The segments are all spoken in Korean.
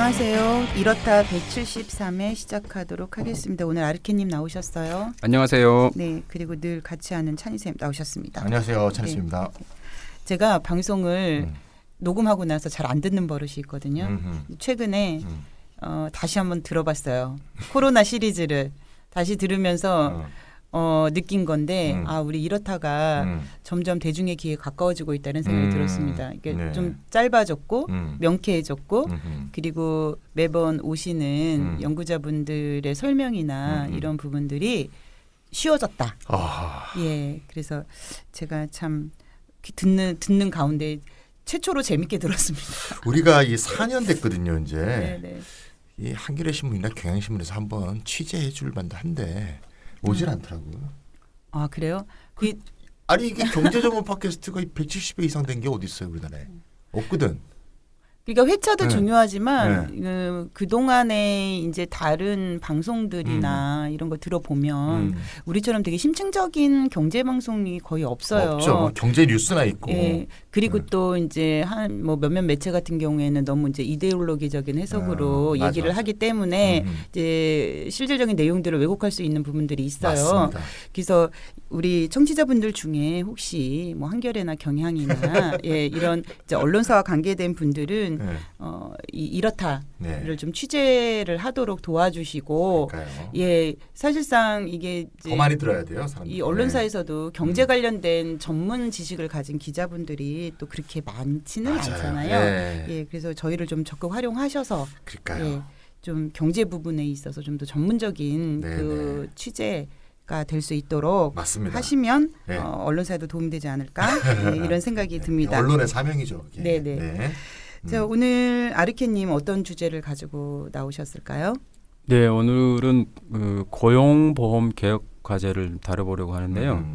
안녕하세요. 이렇다 173회 시작하도록 하겠습니다. 오늘 아르케님 나오셨어요. 안녕하세요. 네, 그리고 늘 같이 하는 찬희쌤 나오셨습니다. 안녕하세요. 찬희쌤입니다. 네. 제가 방송을 녹음하고 나서 잘 안 듣는 버릇이 있거든요. 최근에 다시 한번 들어봤어요. 코로나 시리즈를 다시 들으면서 느낀 건데 우리 이렇다가 점점 대중의 귀에 가까워지고 있다는 생각이 들었습니다. 이게 네. 좀 짧아졌고 명쾌해졌고 그리고 매번 오시는 연구자분들의 설명이나 이런 부분들이 쉬워졌다. 예, 그래서 제가 참 듣는 가운데 최초로 재밌게 들었습니다. 우리가 이 4년 됐거든요. 이제 네네. 이 한겨레 신문이나 경향신문에서 한번 취재해 줄 만도 한데 오질 않더라고요. 아 그래요? 아니 이게 경제전문 팟캐스트가 170회 이상 된 게 어디 있어요 우리나라에? 없거든. 그러니까 회차도 네. 중요하지만 그 동안에 이제 다른 방송들이나 이런 거 들어보면 우리처럼 되게 심층적인 경제 방송이 거의 없어요. 없죠. 경제 뉴스나 있고. 예. 그리고 또 이제 한 뭐 몇몇 매체 같은 경우에는 너무 이제 이데올로기적인 해석으로 맞아, 얘기를 맞아. 하기 때문에 이제 실질적인 내용들을 왜곡할 수 있는 부분들이 있어요. 맞습니다. 그래서 우리 청취자분들 중에 혹시 뭐 한겨레나 경향이나 예, 이런 이제 언론사와 관계된 분들은 네. 이렇다를 네. 좀 취재를 하도록 도와주시고 그러니까요. 예, 사실상 이게 이제 더 많이 들어야 돼요, 사람들. 이 언론사에서도 경제 관련된 전문 지식을 가진 기자분들이 또 그렇게 많지는 맞아요. 않잖아요. 예. 예, 그래서 저희를 좀 적극 활용하셔서 그러니까요. 예, 좀 경제 부분에 있어서 좀 더 전문적인 네, 그 취재가 될 수 있도록 맞습니다. 하시면 네. 언론사에도 도움되지 않을까 예, 이런 생각이 듭니다. 언론의 사명이죠. 이게. 네네. 네. 자, 오늘 아르케님 어떤 주제를 가지고 나오셨을까요? 네, 오늘은 그 고용보험 개혁 과제를 다뤄보려고 하는데요.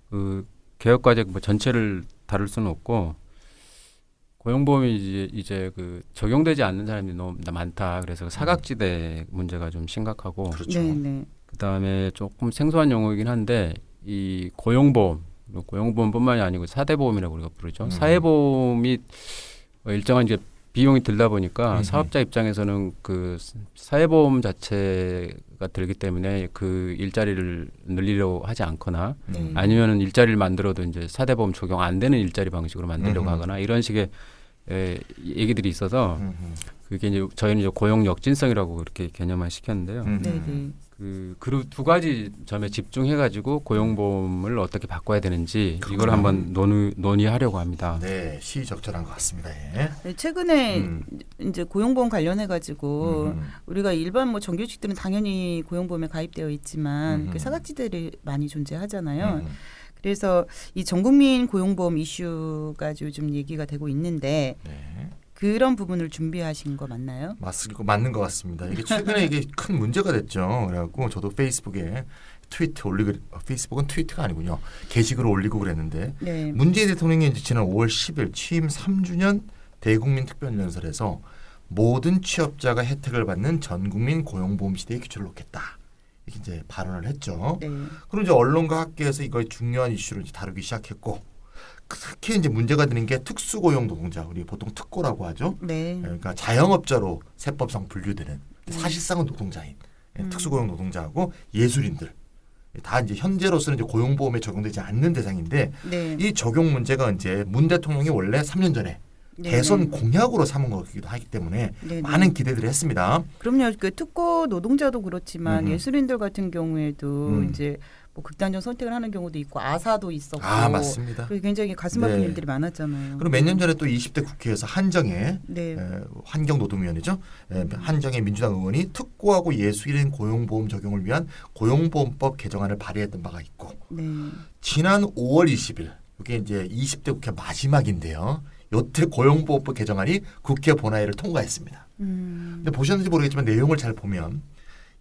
그 개혁 과제 뭐 전체를 다룰 수는 없고 고용보험이 이제 그 적용되지 않는 사람이 너무 많다. 그래서 사각지대 문제가 좀 심각하고 그렇죠. 네네. 그다음에 조금 생소한 용어이긴 한데 이 고용보험뿐만이 아니고 사대보험이라고 우리가 부르죠. 사회보험이 일정한 이제 비용이 들다 보니까 사업자 입장에서는 그 사회보험 자체가 들기 때문에 그 일자리를 늘리려고 하지 않거나 아니면은 일자리를 만들어도 이제 사대보험 적용 안 되는 일자리 방식으로 만들려고 하거나 이런 식의 얘기들이 있어서 그게 이제 저희는 이제 고용 역진성이라고 그렇게 개념화 시켰는데요. 네네. 그 두 가지 점에 집중해가지고 고용보험을 어떻게 바꿔야 되는지 이걸 그렇구나. 한번 논의하려고 합니다. 네, 시적절한 것 같습니다. 예. 네, 최근에 이제 고용보험 관련해 가지고 우리가 일반 뭐 정규직들은 당연히 고용보험에 가입되어 있지만 그 사각지대를 많이 존재하잖아요. 그래서 이 전국민 고용보험 이슈가 요즘 얘기가 되고 있는데 네. 그런 부분을 준비하신 거 맞나요? 맞는 것 같습니다. 이게 최근에 이게 큰 문제가 됐죠. 그래갖고 저도 페이스북에 페이스북은 트위터가 아니군요. 게시글을 올리고 그랬는데 네. 문재인 대통령이 이제 지난 5월 10일 취임 3주년 대국민 특별연설에서 모든 취업자가 혜택을 받는 전국민 고용보험 시대에 기초를 놓겠다. 이렇게 이제 발언을 했죠. 네. 그럼 이제 언론과 학계에서 이걸 중요한 이슈를 이제 다루기 시작했고. 특히 이제 문제가 되는 게 특수고용 노동자, 우리 보통 특고라고 하죠. 네. 그러니까 자영업자로 세법상 분류되는 사실상은 노동자인 특수고용 노동자하고 예술인들 다 이제 현재로서는 이제 고용보험에 적용되지 않는 대상인데 네. 이 적용 문제가 이제 문 대통령이 원래 3년 전에 네. 대선 공약으로 삼은 거기도 하기 때문에 네. 많은 기대들을 했습니다. 그럼요. 그 특고 노동자도 그렇지만 음흠. 예술인들 같은 경우에도 이제 뭐 극단적 선택을 하는 경우도 있고 아사도 있었고. 맞습니다. 그리고 굉장히 가슴 아픈 네. 일들이 많았잖아요. 그리고 몇 년 전에 또 20대 국회에서 한정혜 네. 환경노동위원회죠. 한정혜 민주당 의원이 특고하고 예술인 고용보험 적용을 위한 고용보험법 개정안을 발의했던 바가 있고 네. 지난 5월 20일 이게 이제 20대 국회 마지막인데요. 요때 고용보험법 개정안이 국회 본회의를 통과했습니다. 근데 보셨는지 모르겠지만 내용을 잘 보면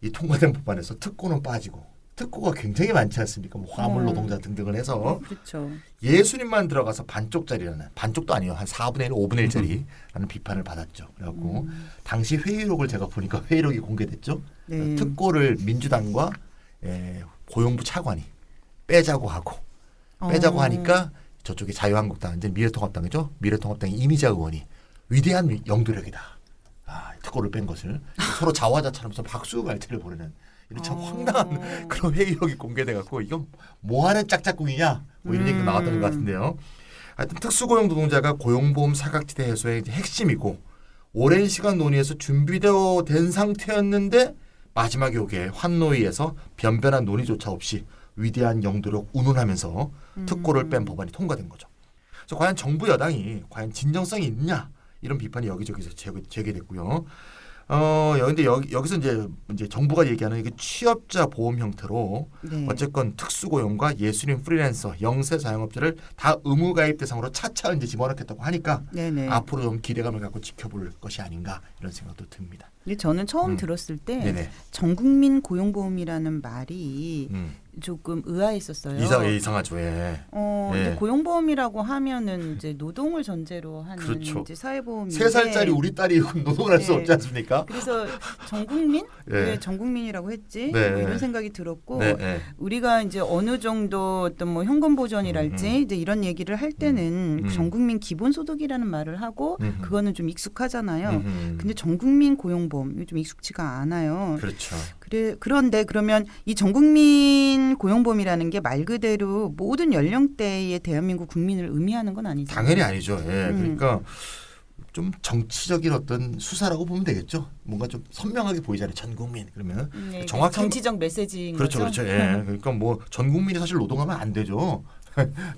이 통과된 법안에서 특고는 빠지고 특고가 굉장히 많지 않습니까? 뭐 화물 노동자 등등을 해서 그렇죠. 예술인만 들어가서 반쪽짜리라는 반쪽도 아니에요. 한 4분의 1, 5분의 1짜리라는 비판을 받았죠. 그래갖고 당시 회의록을 제가 보니까 회의록이 공개됐죠. 네. 특고를 민주당과 고용부 차관이 빼자고 하니까 저쪽에 자유한국당 이제 미래통합당이죠. 미래통합당의 이미자 의원이 위대한 영도력이다. 특고 특고를 뺀 것을 서로 자화자찬하면서 박수갈채를 보내는 이런 참 황당한 그런 회의록이 공개돼 갖고 이건 뭐하는 짝짝꿍이냐 뭐 이런 얘기가 나왔던 것 같은데요. 하여튼 특수고용 노동자가 고용보험 사각지대 해소의 이제 핵심이고 오랜 시간 논의해서 준비되어 된 상태였는데 마지막에 오게 환노위에서 변변한 논의조차 없이 위대한 영도력 운운하면서 특고를 뺀 법안이 통과된 거죠. 그래서 과연 정부 여당이 과연 진정성이 있느냐 이런 비판이 여기저기서 제기됐고요. 근데 여기서 이제 정부가 얘기하는 이게 취업자 보험 형태로 네. 어쨌건 특수고용과 예술인 프리랜서, 영세 자영업자를 다 의무 가입 대상으로 차차 이제 집어넣겠다고 하니까 네네. 앞으로 좀 기대감을 갖고 지켜볼 것이 아닌가 이런 생각도 듭니다. 근데 저는 처음 들었을 때 네네. 전국민 고용보험이라는 말이 조금 의아했었어요. 이상하죠. 예. 근데 예. 고용보험이라고 하면은 이제 노동을 전제로 하는 그렇죠. 이제 사회보험인데 3살짜리 우리 딸이 노동을 할 수 네. 없지 않습니까? 그래서 전국민? 예. 왜 전국민이라고 했지? 네. 뭐 이런 생각이 들었고 네, 네. 우리가 이제 어느 정도 어떤 뭐 현금 보전이랄지 이제 이런 얘기를 할 때는 전국민 기본소득이라는 말을 하고 그거는 좀 익숙하잖아요. 근데 전국민 고용보험 이거 좀 익숙치가 않아요. 그렇죠. 그런데 그러면 이 전국민 고용보험이라는 게 말 그대로 모든 연령대의 대한민국 국민을 의미하는 건 아니죠. 당연히 아니죠. 예. 그러니까 좀 정치적인 어떤 수사라고 보면 되겠죠. 뭔가 좀 선명하게 보이잖아요. 전 국민 그러면 네, 정확한 정치적 메시지인 그렇죠, 거죠. 그렇죠. 예. 그러니까 뭐 전 국민이 사실 노동하면 안 되죠.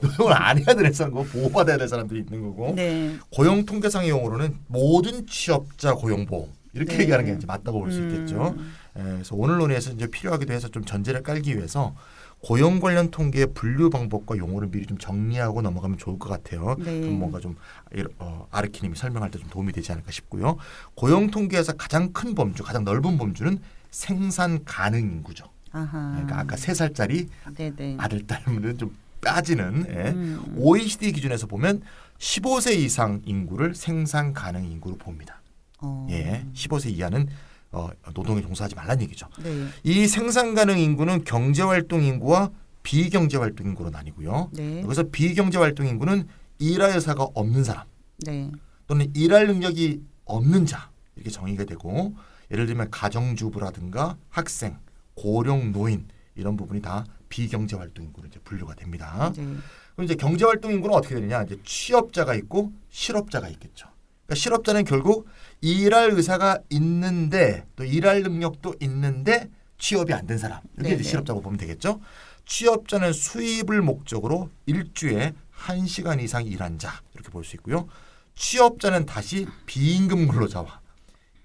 노동을 안 해야 되는 사람, 보호받아야 될 사람들이 있는 거고. 네. 고용통계상의 용어로는 모든 취업자 고용보험 이렇게 네. 얘기하는 게 이제 맞다고 볼 수 있겠죠. 예, 그래서 오늘 논의에서 이제 필요하기도 해서 좀 전제를 깔기 위해서 고용 관련 통계의 분류 방법과 용어를 미리 좀 정리하고 넘어가면 좋을 것 같아요. 네. 좀 뭔가 좀 아르키님이 설명할 때 좀 도움이 되지 않을까 싶고요. 고용 통계에서 가장 큰 범주, 가장 넓은 범주는 생산 가능 인구죠. 아하. 그러니까 아까 3살짜리 네네. 아들 딸은 좀 빠지는 OECD 기준에서 보면 15세 이상 인구를 생산 가능 인구로 봅니다. 예, 15세 이하는 노동에 종사하지 말란 얘기죠. 네. 이 생산 가능 인구는 경제활동 인구와 비경제활동 인구로 나뉘고요. 네. 여기서 비경제활동 인구는 일할 의사가 없는 사람 네. 또는 일할 능력이 없는 자 이렇게 정의가 되고 예를 들면 가정주부라든가 학생, 고령 노인 이런 부분이 다 비경제활동 인구로 이제 분류가 됩니다. 네. 그럼 이제 경제활동 인구는 어떻게 되느냐? 이제 취업자가 있고 실업자가 있겠죠. 그러니까 실업자는 결국 일할 의사가 있는데 또 일할 능력도 있는데 취업이 안 된 사람. 이게 이제 실업자고 보면 되겠죠. 취업자는 수입을 목적으로 일주에 1시간 이상 일한 자 이렇게 볼 수 있고요. 취업자는 다시 비임금 근로자와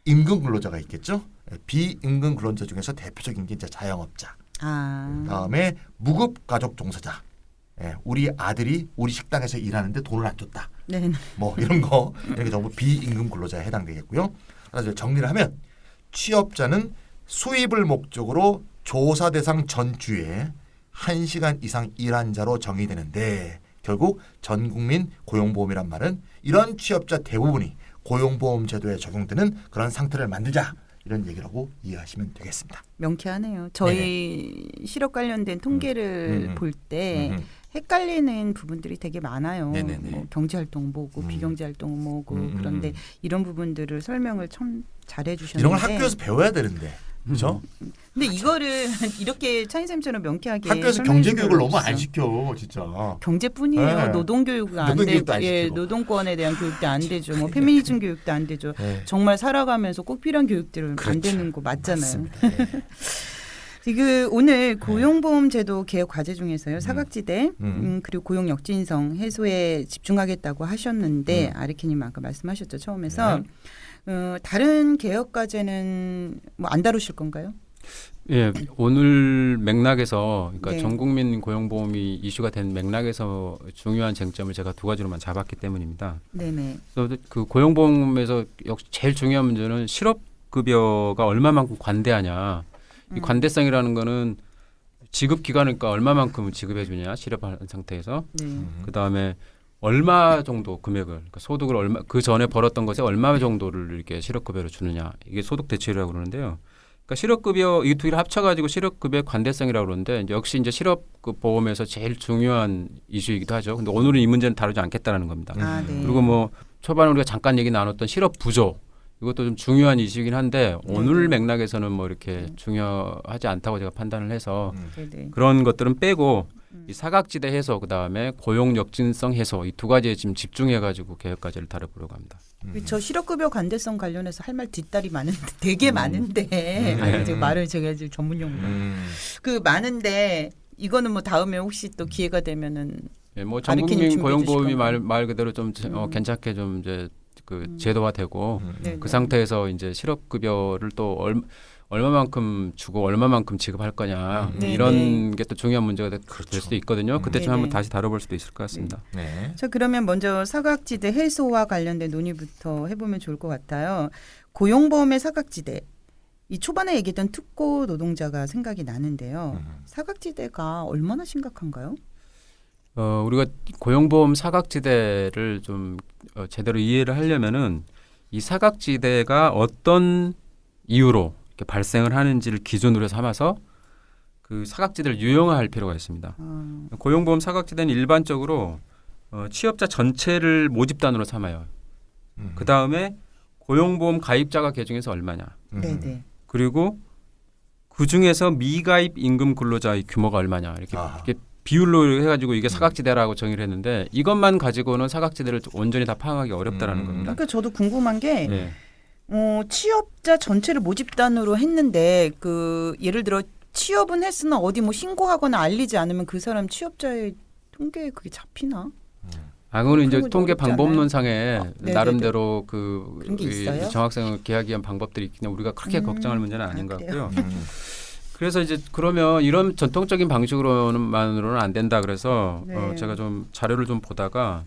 임금 근로자가 있겠죠. 비임금 근로자 중에서 대표적인 게 이제 자영업자. 다음에 무급 가족 종사자. 우리 아들이 우리 식당에서 일하는데 돈을 안 줬다. 네. 뭐 이런 거 이렇게 전부 비임금 근로자에 해당되겠고요. 그래서 정리를 하면 취업자는 수입을 목적으로 조사 대상 전주에 1시간 이상 일한 자로 정의되는데 결국 전국민 고용보험이란 말은 이런 취업자 대부분이 고용보험 제도에 적용되는 그런 상태를 만들자 이런 얘기라고 이해하시면 되겠습니다. 명쾌하네요. 저희 실업 관련된 통계를 볼 때 헷갈리는 부분들이 되게 많아요. 뭐 경제활동 뭐고 비경제활동 뭐고 그런데 이런 부분들을 설명을 참 잘해 주셨는데 이런 걸 학교에서 배워야 되는데 그렇죠? 근데 이거를 이렇게 차인쌤처럼 명쾌하게 학교에서 경제 교육을 너무 안 시켜 진짜. 경제뿐이에요. 네. 노동교육은 안 노동교육도 되고, 안 예, 시키고. 노동권에 대한 교육도 안 되죠. 뭐 페미니즘 교육도 안 되죠. 네. 정말 살아가면서 꼭 필요한 교육들은 그렇죠. 안 되는 거 맞잖아요. 맞습니다. 네. 지금 오늘 고용보험제도 개혁 과제 중에서요 사각지대 그리고 고용 역진성 해소에 집중하겠다고 하셨는데 아르키님 아까 말씀하셨죠 처음에서 다른 개혁 과제는 뭐 안 다루실 건가요? 예, 오늘 맥락에서 그러니까 네. 전국민 고용보험이 이슈가 된 맥락에서 중요한 쟁점을 제가 두 가지로만 잡았기 때문입니다. 네네. 그래서 그 고용보험에서 역시 제일 중요한 문제는 실업급여가 얼마만큼 관대하냐. 이 관대성이라는 거는 지급 기간이니까 얼마만큼 지급해 주냐 실업한 상태에서 네. 그다음에 얼마 정도 금액을 그러니까 소득을 얼마 그 전에 벌었던 것에 얼마 정도를 이렇게 실업급여로 주느냐 이게 소득 대체율이라고 그러는데요. 그러니까 실업급여 이 두 개를 합쳐가지고 실업급여 관대성이라고 그러는데 이제 역시 이제 실업보험에서 제일 중요한 이슈이기도 하죠. 근데 오늘은 이 문제는 다루지 않겠다라는 겁니다. 아, 네. 그리고 뭐 초반에 우리가 잠깐 얘기 나눴던 실업 부조 이것도 좀 중요한 이슈이긴 한데 오늘 네네. 맥락에서는 뭐 이렇게 중요하지 않다고 제가 판단을 해서 네네. 그런 것들은 빼고 이 사각지대 해소 그다음에 고용 역진성 해소 이 두 가지에 지금 집중해 가지고 개혁 과제를 다뤄보려고 합니다. 저 실업급여 관대성 관련해서 할 말 뒷다리 많은데 되게 많은데 지금 말을 제가 지금 전문 용어 그 많은데 이거는 뭐 다음에 혹시 또 기회가 되면은 예, 뭐 아르키님 전국민 준비해 고용보험이 주실 말 그대로 좀 괜찮게 좀 이제 그 제도화되고 네네. 그 상태에서 이제 실업급여를 또 얼마만큼 주고 얼마만큼 지급할 거냐 네네. 이런 게 또 중요한 문제가 될 그렇죠. 수도 있거든요. 그때쯤 한번 네네. 다시 다뤄볼 수도 있을 것 같습니다. 네. 자 그러면 먼저 사각지대 해소와 관련된 논의부터 해보면 좋을 것 같아요. 고용보험의 사각지대 이 초반에 얘기했던 특고 노동자가 생각이 나는데요. 사각지대가 얼마나 심각한가요? 우리가 고용보험 사각지대를 좀 제대로 이해를 하려면은 이 사각지대가 어떤 이유로 이렇게 발생을 하는지를 기준으로 삼아서 그 사각지대를 유형화할 필요가 있습니다. 고용보험 사각지대는 일반적으로 취업자 전체를 모집단으로 삼아요. 그 다음에 고용보험 가입자가 개중해서 얼마냐. 네네. 그리고 그 중에서 미가입 임금 근로자의 규모가 얼마냐 이렇게, 아하. 이렇게 비율로 해가지고 이게 사각지대라고 정의를 했는데 이것만 가지고는 사각지대를 온전히 다 파악하기 어렵다라는 겁니다. 그러니까 저도 궁금한 게 네. 취업자 전체를 모집단으로 했는데 그 예를 들어 취업은 했으나 어디 뭐 신고하거나 알리지 않으면 그 사람 취업자의 통계에 그게 잡히나? 그거는 이제 그런 건 통계 어렵지 않아요? 방법론상에 네네네. 나름대로 그 그런 게 있어요? 정학생을 계약하기 위한 방법들이 있기 때문에 우리가 크게 걱정할 문제는 아닌 것 그래요? 같고요. 그래서 이제 그러면 이런 전통적인 방식으로만으로는 안 된다. 그래서 네. 제가 좀 자료를 좀 보다가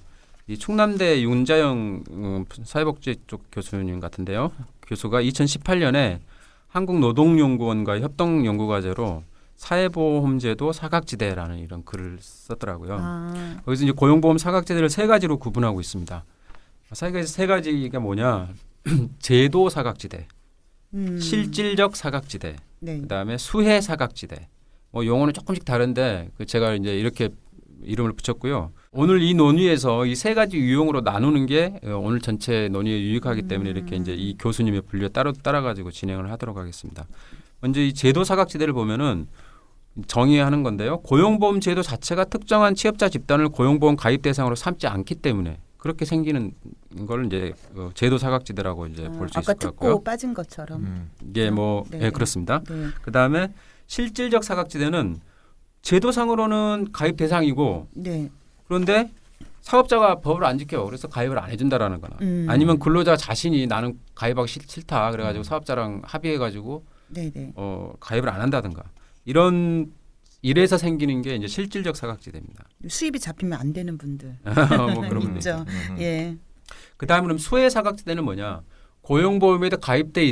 이 충남대 윤자영 사회복지 쪽 교수님 같은데요. 교수가 2018년에 한국노동연구원과 협동연구과제로 사회보험제도 사각지대라는 이런 글을 썼더라고요. 거기서 이제 고용보험 사각지대를 세 가지로 구분하고 있습니다. 세 가지가 뭐냐? 제도 사각지대, 실질적 사각지대, 네. 그다음에 수혜 사각지대. 뭐 용어는 조금씩 다른데 제가 이제 이렇게 이름을 붙였고요. 오늘 이 논의에서 이 세 가지 유형으로 나누는 게 오늘 전체 논의에 유익하기 때문에 이렇게 이제 이 교수님의 분류 따라 가지고 진행을 하도록 하겠습니다. 먼저 이 제도 사각지대를 보면은 정의하는 건데요. 고용보험 제도 자체가 특정한 취업자 집단을 고용보험 가입 대상으로 삼지 않기 때문에 그렇게 생기는 걸 이제 제도 사각지대라고 이제 볼 수 아까 있을 것 특고 같고요. 빠진 것처럼. 이게 뭐 네. 예, 그렇습니다. 네. 그다음에 실질적 사각지대는 제도상으로는 가입 대상이고 네. 그런데 사업자가 법을 안 지켜 그래서 가입을 안 해준다라는 거나 아니면 근로자 자신이 나는 가입하기 싫다 그래가지고 사업자랑 합의해가지고 네네. 가입을 안 한다든가 이런 이래서 생기는 게 이제 실질적 사각지대입니다. 수입이 잡히면 안 되는 분들 뭐 그런 분들. 있죠. 예. 그다음에 그럼 수혜 사각지대는 뭐냐? 고용보험에도 가입돼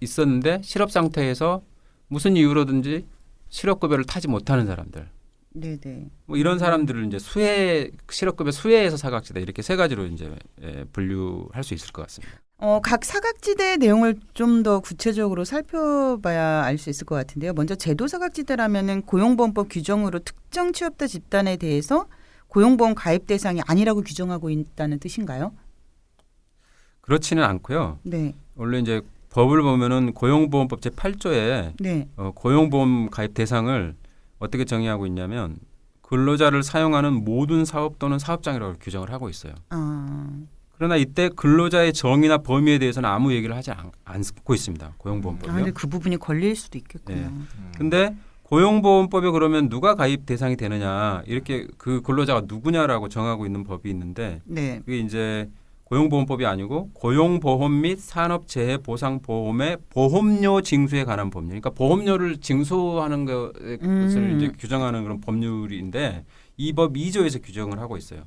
있었는데 실업 상태에서 무슨 이유로든지 실업급여를 타지 못하는 사람들. 네네. 뭐 이런 사람들을 이제 실업급여 수혜에서 사각지대 이렇게 세 가지로 이제 분류할 수 있을 것 같습니다. 각 사각지대 내용을 좀 더 구체적으로 살펴봐야 알 수 있을 것 같은데요. 먼저 제도 사각지대라면은 고용보험법 규정으로 특정 취업자 집단에 대해서 고용보험 가입 대상이 아니라고 규정하고 있다는 뜻인가요? 그렇지는 않고요. 네. 원래 이제 법을 보면은 고용보험법 제 8조에 네. 고용보험 가입 대상을 어떻게 정의하고 있냐면 근로자를 사용하는 모든 사업 또는 사업장이라고 규정을 하고 있어요. 그러나 이때 근로자의 정의나 범위에 대해서는 아무 얘기를 하지 않고 있습니다. 고용보험법이요. 근데 그 부분이 걸릴 수도 있겠군요. 네. 근데 고용보험법에 그러면 누가 가입 대상이 되느냐 이렇게 그 근로자가 누구냐라고 정하고 있는 법이 있는데 네. 그게 이제 고용보험법이 아니고 고용보험 및 산업재해보상보험의 보험료 징수에 관한 법률. 그러니까 보험료를 징수하는 것을 이제 규정하는 그런 법률인데 이 법 2조에서 규정을 하고 있어요.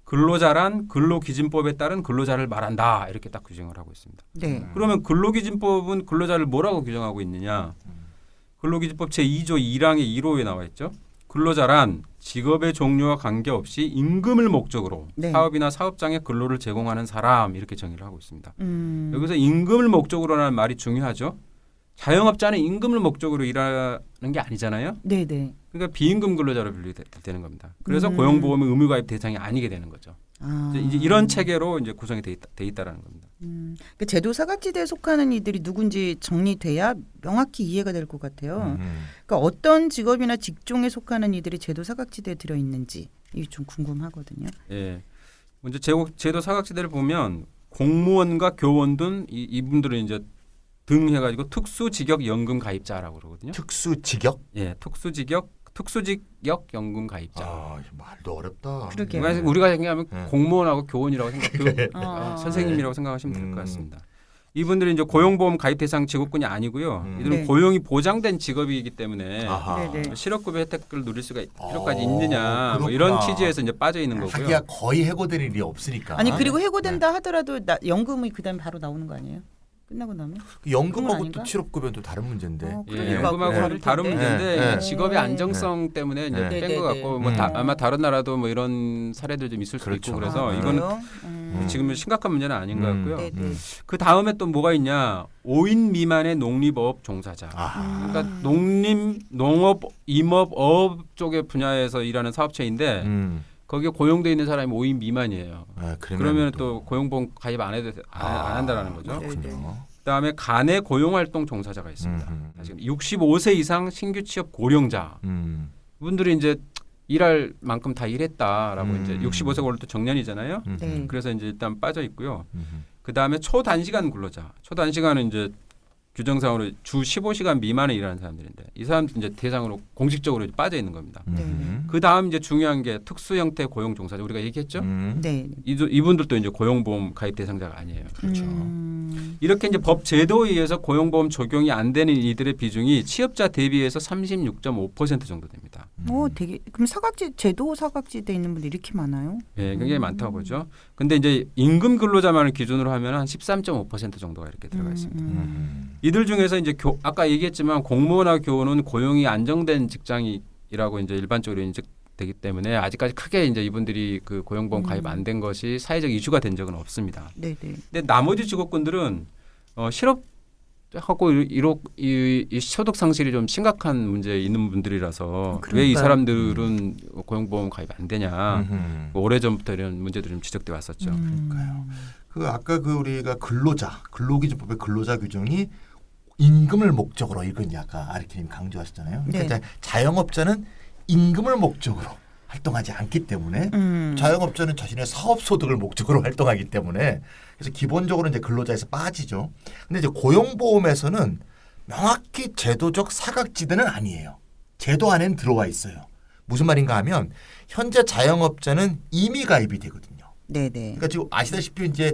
근로자란 근로기준법에 따른 근로자를 말한다 이렇게 딱 규정을 하고 있습니다. 네. 그러면 근로기준법은 근로자를 뭐라고 규정하고 있느냐? 근로기준법 제2조 1항의 1호에 나와 있죠. 근로자란 직업의 종류와 관계없이 임금을 목적으로 네. 사업이나 사업장에 근로를 제공하는 사람 이렇게 정의를 하고 있습니다. 음. 여기서 임금을 목적으로라는 말이 중요하죠. 자영업자는 임금을 목적으로 일하는 게 아니잖아요. 네네. 그러니까 비임금 근로자로 분류되는 겁니다. 그래서 고용보험의 의무가입 대상이 아니게 되는 거죠. 이제 이런 체계로 이제 구성이 돼 있다라는 겁니다. 그 제도 사각지대에 속하는 이들이 누군지 정리돼야 명확히 이해가 될 것 같아요. 그러니까 어떤 직업이나 직종에 속하는 이들이 제도 사각지대에 들어 있는지 이게 좀 궁금하거든요. 예. 먼저 제도 사각지대를 보면 공무원과 교원 등 이분들은 이제 등 해가지고 특수직역 연금 가입자라고 그러거든요. 특수직역? 예, 특수직역 연금 가입자. 아, 말도 어렵다. 그러게요. 그러니까 우리가 생각하면 공무원하고 교원이라고 선생님이라고 생각하시면 될 것 같습니다. 이분들은 이제 고용보험 가입 대상 직업군이 아니고요. 이들은 네. 고용이 보장된 직업이기 때문에 아하. 네네. 실업급여 혜택을 누릴 수가 필요까지 있느냐 뭐 그렇구나. 이런 취지에서 이제 빠져 있는 거고요. 자기가 거의 해고될 일이 없으니까. 아니 그리고 해고된다 하더라도 연금이 그다음에 바로 나오는 거 아니에요? 끝나고 나면? 그 연금하고 아닌가? 또 취업급여는 또 다른 문제인데. 어, 예, 그러니까 연금하고는 다른 텐데. 문제인데 네, 네. 직업의 안정성 때문에 이제 네. 뺀 것 같고 뭐 아마 다른 나라도 뭐 이런 사례들 좀 있을 수도 그렇죠. 있고 그래서 아, 이거는 그래요? 지금은 심각한 문제는 아닌 것 같고요. 네네. 그 다음에 또 뭐가 있냐? 5인 미만의 농립업 종사자. 아하. 그러니까 농업, 임업, 어업 쪽의 분야에서 일하는 사업체인데 거기에 고용돼 있는 사람이 5인 미만이에요. 아, 그러면 또 고용보험 가입 안 한다라는 거죠. 그렇군요. 그다음에 간의 고용활동 종사자가 있습니다. 지금 65세 이상 신규 취업 고령자 분들이 이제 일할 만큼 다 일했다라고 이제 65세가 원래 또 정년이잖아요. 네. 그래서 이제 일단 빠져 있고요. 그다음에 초단시간 근로자. 초단시간은 이제 규정상으로 주 15시간 미만에 일하는 사람들인데 이 사람들 이제 대상으로 공식적으로 빠져 있는 겁니다. 그 다음 이제 중요한 게 특수 형태 고용 종사자 우리가 얘기했죠. 네. 이분들도 이제 고용보험 가입 대상자가 아니에요. 그렇죠. 이렇게 이제 법 제도에 의해서 고용보험 적용이 안 되는 이들의 비중이 취업자 대비해서 36.5% 정도 됩니다. 되게 그럼 제도 사각지대 있는 분들 이렇게 많아요? 예, 굉장히 많다고 보죠. 근데 이제 임금 근로자만을 기준으로 하면 한 13.5% 정도가 이렇게 들어가 있습니다. 이들 중에서 이제 아까 얘기했지만 공무원과 교원은 고용이 안정된 직장이라고 이제 일반적으로 인식되기 때문에 아직까지 크게 이제 이분들이 그 고용보험 가입 안 된 것이 사회적 이슈가 된 적은 없습니다. 네네. 근데 나머지 직업군들은 실업하고 이 소득 상실이 좀 심각한 문제 있는 분들이라서 왜 이 그러니까요. 사람들은 고용보험 가입 안 되냐 오래 전부터 이런 문제들이 좀 지적돼 왔었죠. 그러니까요. 그 아까 그 우리가 근로기준법의 근로자 규정이 임금을 목적으로 이건 아까 아르키님 강조하셨잖아요. 그러니까 자영업자는 임금을 목적으로 활동하지 않기 때문에 자영업자는 자신의 사업 소득을 목적으로 활동하기 때문에 그래서 기본적으로 이제 근로자에서 빠지죠. 근데 이제 고용보험에서는 명확히 제도적 사각지대는 아니에요. 제도 안에는 들어와 있어요. 무슨 말인가 하면 현재 자영업자는 임의 가입이 되거든요. 네네. 그러니까 지금 아시다시피 이제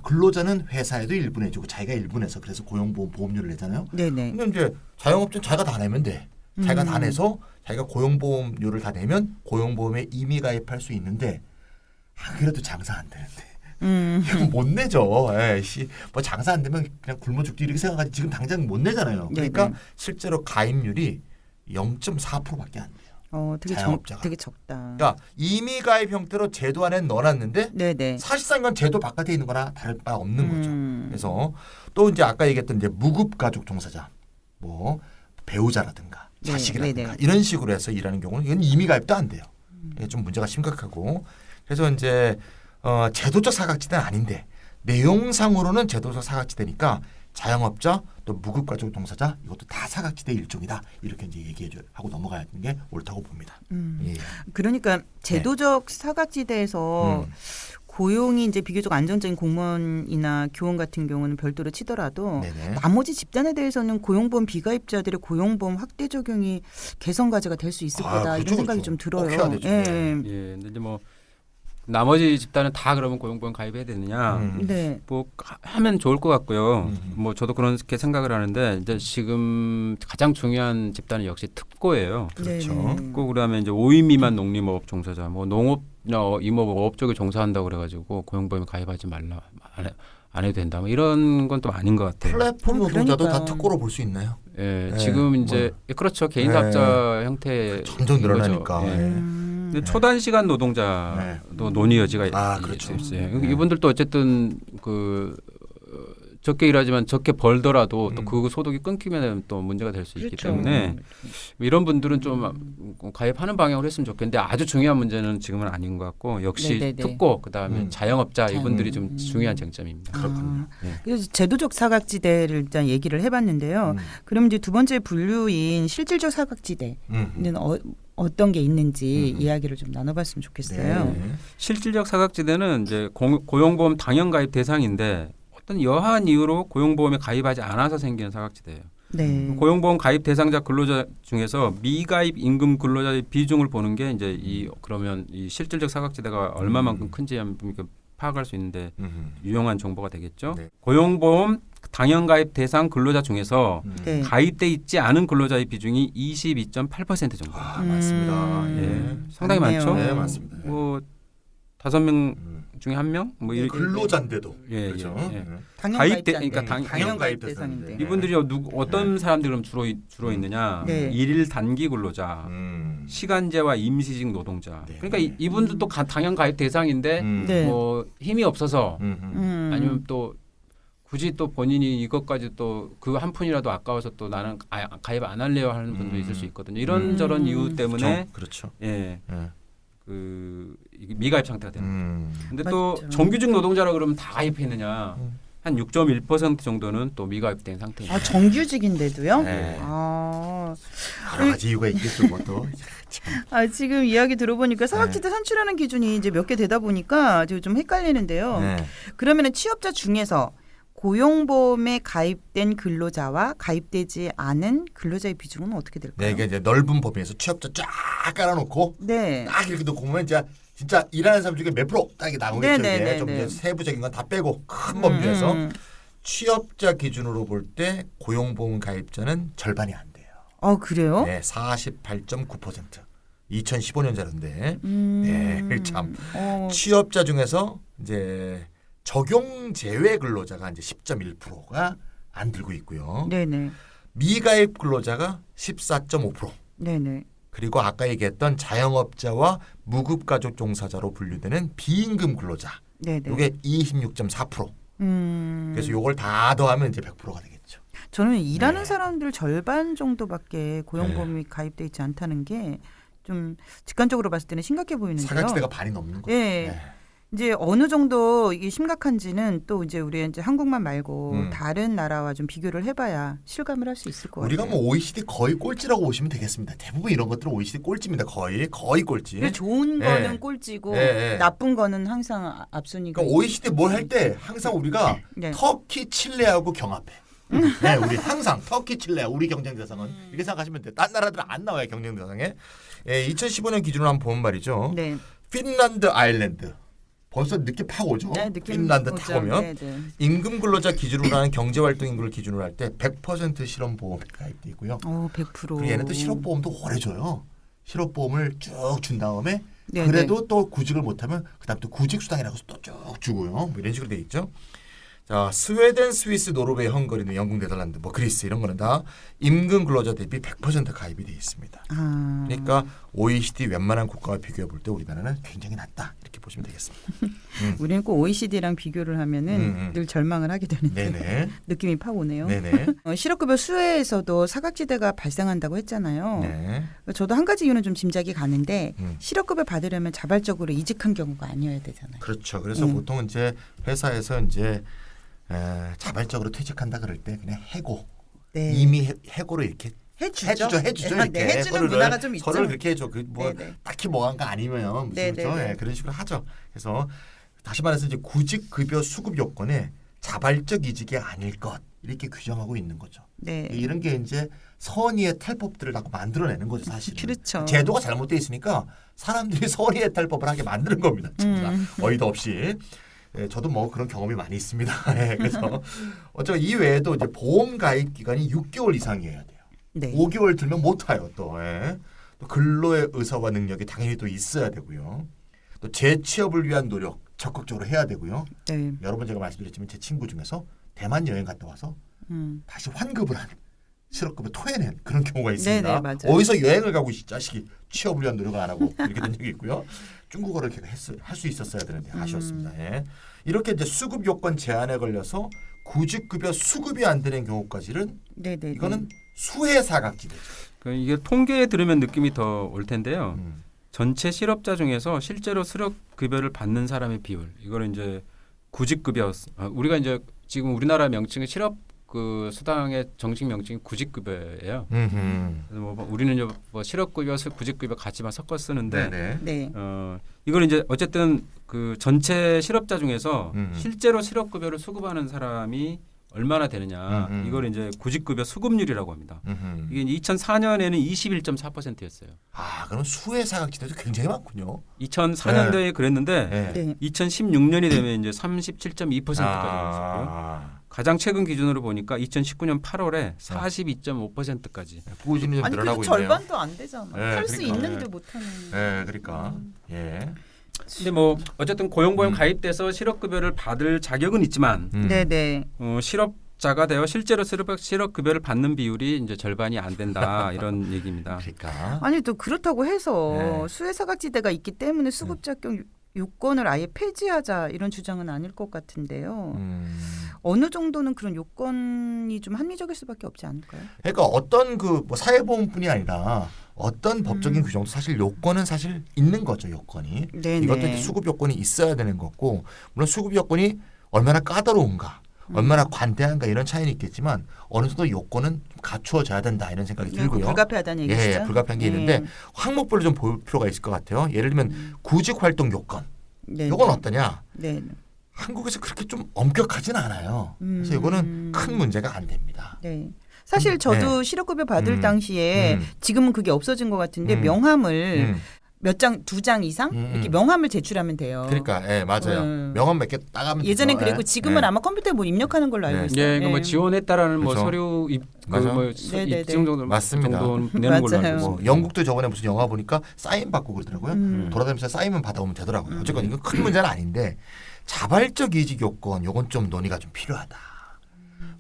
근로자는 회사에도 일부 내주고 자기가 일부 내서 그래서 고용보험 보험료를 내잖아요. 네네. 근데 이제 자영업자는 자기가 다 내면 돼. 자기가 다 내서 자기가 고용보험료를 다 내면 고용보험에 임의 가입할 수 있는데 그래도 장사 안 되는데 이건 못 내죠. 에이씨, 뭐 장사 안 되면 그냥 굶어 죽지 이렇게 생각하지 지금 당장 못 내잖아요. 그러니까 네네. 실제로 가입률이 0.4%밖에 안 돼요. 자영업자가. 되게 적다. 그러니까 임의 가입 형태로 제도 안에 넣어놨는데 네네. 사실상 이건 제도 바깥에 있는 거나 다를 바 없는 거죠. 그래서 또 이제 아까 얘기했던 이제 무급가족 종사자, 뭐 배우자라든가 네, 자식이라든가 네네. 이런 식으로 해서 일하는 경우는 이건 임의 가입도 안 돼요. 이게 좀 문제가 심각하고 그래서 이제 제도적 사각지대는 아닌데 내용상으로는 제도적 사각지대니까 자영업자 또 무급가족 종사자 이것도 다 사각지대 일종이다 이렇게 이제 얘기하고 넘어가야 하는 게 옳다고 봅니다. 예. 그러니까 제도적 사각지대에서 고용이 이제 비교적 안정적인 공무원이나 교원 같은 경우는 별도로 치더라도 네네. 나머지 집단에 대해서는 고용보험 비가입자들의 고용보험 확대 적용이 개선 과제가 될 수 있을 거다 그렇죠, 이런 생각이 그렇죠. 좀 꼭 들어요. 해야 되죠. 예. 예, 근데 이제 뭐 나머지 집단은 다 그러면 고용보험 가입해야 되느냐? 네. 뭐 하면 좋을 것 같고요. 뭐 저도 그렇게 생각을 하는데 이제 지금 가장 중요한 집단은 역시 특고예요. 그렇죠. 네네. 특고로 하면 이제 5인 미만 농림업 종사자, 뭐 농업이나 임업, 어업 쪽에 종사한다고 그래가지고 고용보험에 가입하지 말라, 안 해도 된다. 뭐 이런 건 또 아닌 것 같아요. 플랫폼 노동자도 그러니까. 다 특고로 볼 수 있나요? 예, 네, 지금 이제 그렇죠 개인 사업자 형태 점점 늘어나니까. 예. 예. 근데 초단시간 노동자도 논의 여지가 아, 그렇죠. 있어요. 이분들도 어쨌든 적게 일하지만 적게 벌더라도 또 그 소득이 끊기면 또 문제가 될 수 있기 그렇죠. 때문에 이런 분들은 좀 가입하는 방향으로 했으면 좋겠는데 아주 중요한 문제는 지금은 아닌 것 같고 역시 네네네. 특고 그다음에 자영업자 이분들이 좀 자영. 중요한 쟁점입니다. 그렇군요. 네. 그래서 제도적 사각지대를 일단 얘기를 해봤는데요. 그럼 이제 두 번째 분류인 실질적 사각지대는 어떤 게 있는지 이야기를 좀 나눠봤으면 좋겠어요. 네. 실질적 사각지대는 이제 고용보험 당연 가입 대상인데 어떤 여하한 이유로 고용보험에 가입하지 않아서 생기는 사각지대예요. 네. 고용보험 가입 대상자 근로자 중에서 미가입 임금 근로자의 비중을 보는 게 이제 그러면 이 실질적 사각지대가 얼마만큼 큰지 한번 파악할 수 있는데 유용한 정보가 되겠죠. 네. 고용보험 당연 가입 대상 근로자 중에서 네. 가입돼 있지 않은 근로자의 비중이 22.8% 정도. 아, 맞습니다. 예. 상당히 맞네요. 많죠. 네, 맞습니다. 뭐 5명 중에 1명 뭐 이렇게 근로자인데도 예, 그렇죠. 예. 네. 당연 가입대- 가입자인데. 그러니까 당연 가입 대상인데. 대상인데. 이분들이 어떤 사람들이 그럼 주로 있느냐? 네. 일일 단기 근로자, 시간제와 임시직 노동자. 네. 그러니까 이분들도 당연 가입 대상인데 네. 뭐 힘이 없어서 아니면 음. 또 굳이 또 본인이 이것까지 또 그 한 푼이라도 아까워서 또 나는 가입 안 할래요 하는 분도 있을 수 있거든요. 이런저런 이유 때문에 그렇죠. 예. 예. 이게 미가입 상태가 되는 거죠. 근데 또 맞죠. 정규직 노동자라 그러면 다 가입했느냐? 한 6.1% 정도는 또 미가입된 상태입니다. 아 정규직인데도요? 네. 아, 여러 가지 이유가 있겠죠, 뭐 또. 참. 지금 이야기 들어보니까 사각지대 산출하는 기준이 이제 몇 개 되다 보니까 지금 좀 헷갈리는데요. 네. 그러면은 취업자 중에서 고용보험에 가입된 근로자와 가입되지 않은 근로자의 비중은 어떻게 네, 될까요? 이게 이제 넓은 범위에서 취업자 쫙 깔아놓고 네. 딱 이렇게 놓고 보면 이제 진짜 일하는 사람 중에 몇 프로 딱 이렇게 나오겠죠. 네네네네. 이게 좀 이제 세부적인 건 다 빼고 큰 범위에서 취업자 기준으로 볼 때 고용보험 가입자는 절반이 안 돼요. 그래요? 네, 48.9%. 2015년 자료인데. 네, 참. 취업자 중에서 이제 적용 제외 근로자가 이제 10.1%가 안 들고 있고요. 네네. 미가입 근로자가 14.5%. 네네. 그리고 아까 얘기했던 자영업자와 무급가족 종사자로 분류되는 비임금 근로자. 네네. 이게 26.4%. 그래서 요걸 다 더하면 이제 100%가 되겠죠. 저는 일하는 네. 사람들 절반 정도밖에 고용보험이 가입돼 있지 않다는 게 좀 직관적으로 봤을 때는 심각해 보이는데요. 사각지대가 반이 넘는 거예요. 네. 이제 어느 정도 이게 심각한지는 또 이제 우리 이제 한국만 말고 다른 나라와 좀 비교를 해봐야 실감을 할 수 있을 것 우리가 같아요. 뭐 OECD 거의 꼴찌라고 보시면 되겠습니다. 대부분 이런 것들은 OECD 꼴찌입니다. 거의 꼴찌. 근데 좋은 네. 거는 꼴찌고 나쁜 거는 항상 앞순위가. 그러니까 OECD 뭘 할 때 항상 우리가 네. 터키, 칠레하고 경합해. 네, 우리 항상 터키, 칠레 우리 경쟁 대상은 이렇게 생각하시면 돼요. 딴 나라들은 안 나와요 경쟁 대상에. 2015년 기준으로 한번 보면 말이죠. 네. 핀란드, 아일랜드. 벌써 느낌 팍 오죠. 네, 느낌 핀란드 오죠. 딱 보면 네, 네. 임금 근로자 기준으로 하는 경제활동 임금을 기준으로 할 때 100% 실업보험에 가입돼 있고요. 100%. 그리고 얘는 또 실업보험도 오래 줘요. 실업보험을 쭉 준 다음에 네, 그래도 또 구직을 못하면 그다음 또 구직수당이라고 또 쭉 주고요. 뭐 이런 식으로 돼 있죠. 자, 스웨덴, 스위스, 노르웨이, 헝가리, 영국, 네덜란드, 뭐 그리스 이런 거는 다 임금 근로자 대비 100% 가입이 돼 있습니다. 그러니까 OECD 웬만한 국가와 비교해 볼 때 우리나라는 굉장히 낮다 이렇게 보시면 되겠습니다. 우리는 꼭 OECD랑 비교를 하면은 늘 절망을 하게 되는데 네네. 느낌이 팍 오네요. 네네. 실업급여 수혜에서도 사각지대가 발생한다고 했잖아요. 네. 저도 한 가지 이유는 좀 짐작이 가는데 음. 실업급여 받으려면 자발적으로 이직한 경우가 아니어야 되잖아요. 그렇죠. 그래서 보통 이제 회사에서 이제 자발적으로 퇴직한다 그럴 때 그냥 해고 네. 이미 해고로 이렇게 해주죠. 해주죠. 네, 이렇게 해주는 서로를, 문화가 좀 있죠. 서로를 그렇게 해줘. 뭐 네네. 딱히 뭐한 거 아니면 무슨 네네네. 그렇죠? 예, 그런 식으로 하죠. 그래서 다시 말해서 이제 구직 급여 수급 요건에 자발적 이직이 아닐 것 이렇게 규정하고 있는 거죠. 네. 이런 게 이제 선의의 탈법들을 자꾸 만들어내는 거죠, 사실은. 그렇죠. 제도가 잘못돼 있으니까 사람들이 선의의 탈법을 하게 만드는 겁니다, 진짜 어이도 없이. 예, 저도 뭐 그런 경험이 많이 있습니다. 예, 그래서 어쩌면 이 외에도 이제 보험 가입 기간이 6개월 이상이어야 돼요. 네. 5개월 들면 못 와요, 또. 예. 또 근로의 의사와 능력이 당연히 또 있어야 되고요. 또 재취업을 위한 노력 적극적으로 해야 되고요. 네. 여러 번 제가 말씀드렸지만 제 친구 중에서 대만 여행 갔다 와서 다시 환급을 한 실업급여 토해낸 그런 경우가 있습니다. 네네, 맞아요. 어디서 여행을 가고 이 자식이 취업을 위한 노력을 안 하고 이렇게 된 적이 있고요. 중국어를 이렇게 할 수 있었어야 되는데 아쉬웠습니다. 예. 이렇게 이제 수급 요건 제한에 걸려서 구직급여 수급이 안 되는 경우까지는 네네. 이거는 수혜 사각지대죠. 이게 통계에 들으면 느낌이 더 올 텐데요. 전체 실업자 중에서 실제로 실업급여를 받는 사람의 비율. 이거는 이제 구직급여. 우리가 이제 지금 우리나라 명칭은 실업 그 수당의 정식 명칭이 구직급여예요. 그래서 뭐 우리는 이제 뭐 실업급여, 구직급여 같이만 섞어 쓰는데, 네네. 네. 이걸 이제 어쨌든 그 전체 실업자 중에서 실제로 실업급여를 수급하는 사람이 얼마나 되느냐, 이걸 이제 구직급여 수급률이라고 합니다. 이게 2004년에는 21.4%였어요. 아, 그럼 수혜 사각지대도 굉장히 많군요. 2004년도에 그랬는데 네. 네. 2016년이 되면 이제 37.2%까지 올랐고요. 가장 최근 기준으로 보니까 2019년 8월에 42.5%까지. 꾸준히 좀 아니 늘어나고 그래도 있네요. 절반도 안 되잖아. 네, 할 수 그러니까. 있는데 못하는. 네, 그러니까 예. 근데 뭐 어쨌든 고용보험 가입돼서 실업급여를 받을 자격은 있지만 네네. 실업자가 되어 실제로 실업급여를 받는 비율이 이제 절반이 안 된다 이런 얘기입니다. 그러니까 아니 또 그렇다고 해서 네. 수혜사각지대가 있기 때문에 수급자격 요건을 아예 폐지하자 이런 주장은 아닐 것 같은데요. 어느 정도는 그런 요건이 좀 합리적일 수밖에 없지 않을까요? 그러니까 어떤 그 뭐 사회보험뿐이 아니라 어떤 법적인 규정도 사실 요건은 사실 있는 거죠. 요건이 네네. 이것도 이제 수급 요건이 있어야 되는 거고 물론 수급 요건이 얼마나 까다로운가 얼마나 관대한가 이런 차이는 있겠지만 어느 정도 요건은 좀 갖추어져야 된다 이런 생각이 들고요. 불가피하다는 얘기죠. 예, 불가피한 게 있는데 항목별로 좀 볼 필요가 있을 것 같아요. 예를 들면 구직 활동 요건. 네. 요건 어떠냐? 네. 한국에서 그렇게 좀 엄격하진 않아요. 그래서 이거는 큰 문제가 안 됩니다. 네. 사실 저도 실업급여 받을 당시에 지금은 그게 없어진 것 같은데 명함을 몇 장, 2장 이상 이렇게 명함을 제출하면 돼요. 그러니까 예, 맞아요. 명함 몇 개 따가면 예전엔 되죠. 그리고 예. 지금은 아마 컴퓨터에 뭐 입력하는 걸로 알고 네. 있어요. 예, 뭐 지원했다라는 뭐 그렇죠. 서류 맞아. 뭐 네네네. 입증 정도 맞습니다. 정도 내는 걸로 맞아요. 알고 뭐 있습니다. 영국도 저번에 무슨 영화 보니까 사인 받고 그러더라고요. 돌아다니면서 사인만 받아오면 되더라고요. 어쨌건 이건 큰 문제는 아닌데 자발적 이직 요건 요건 좀 논의가 좀 필요하다.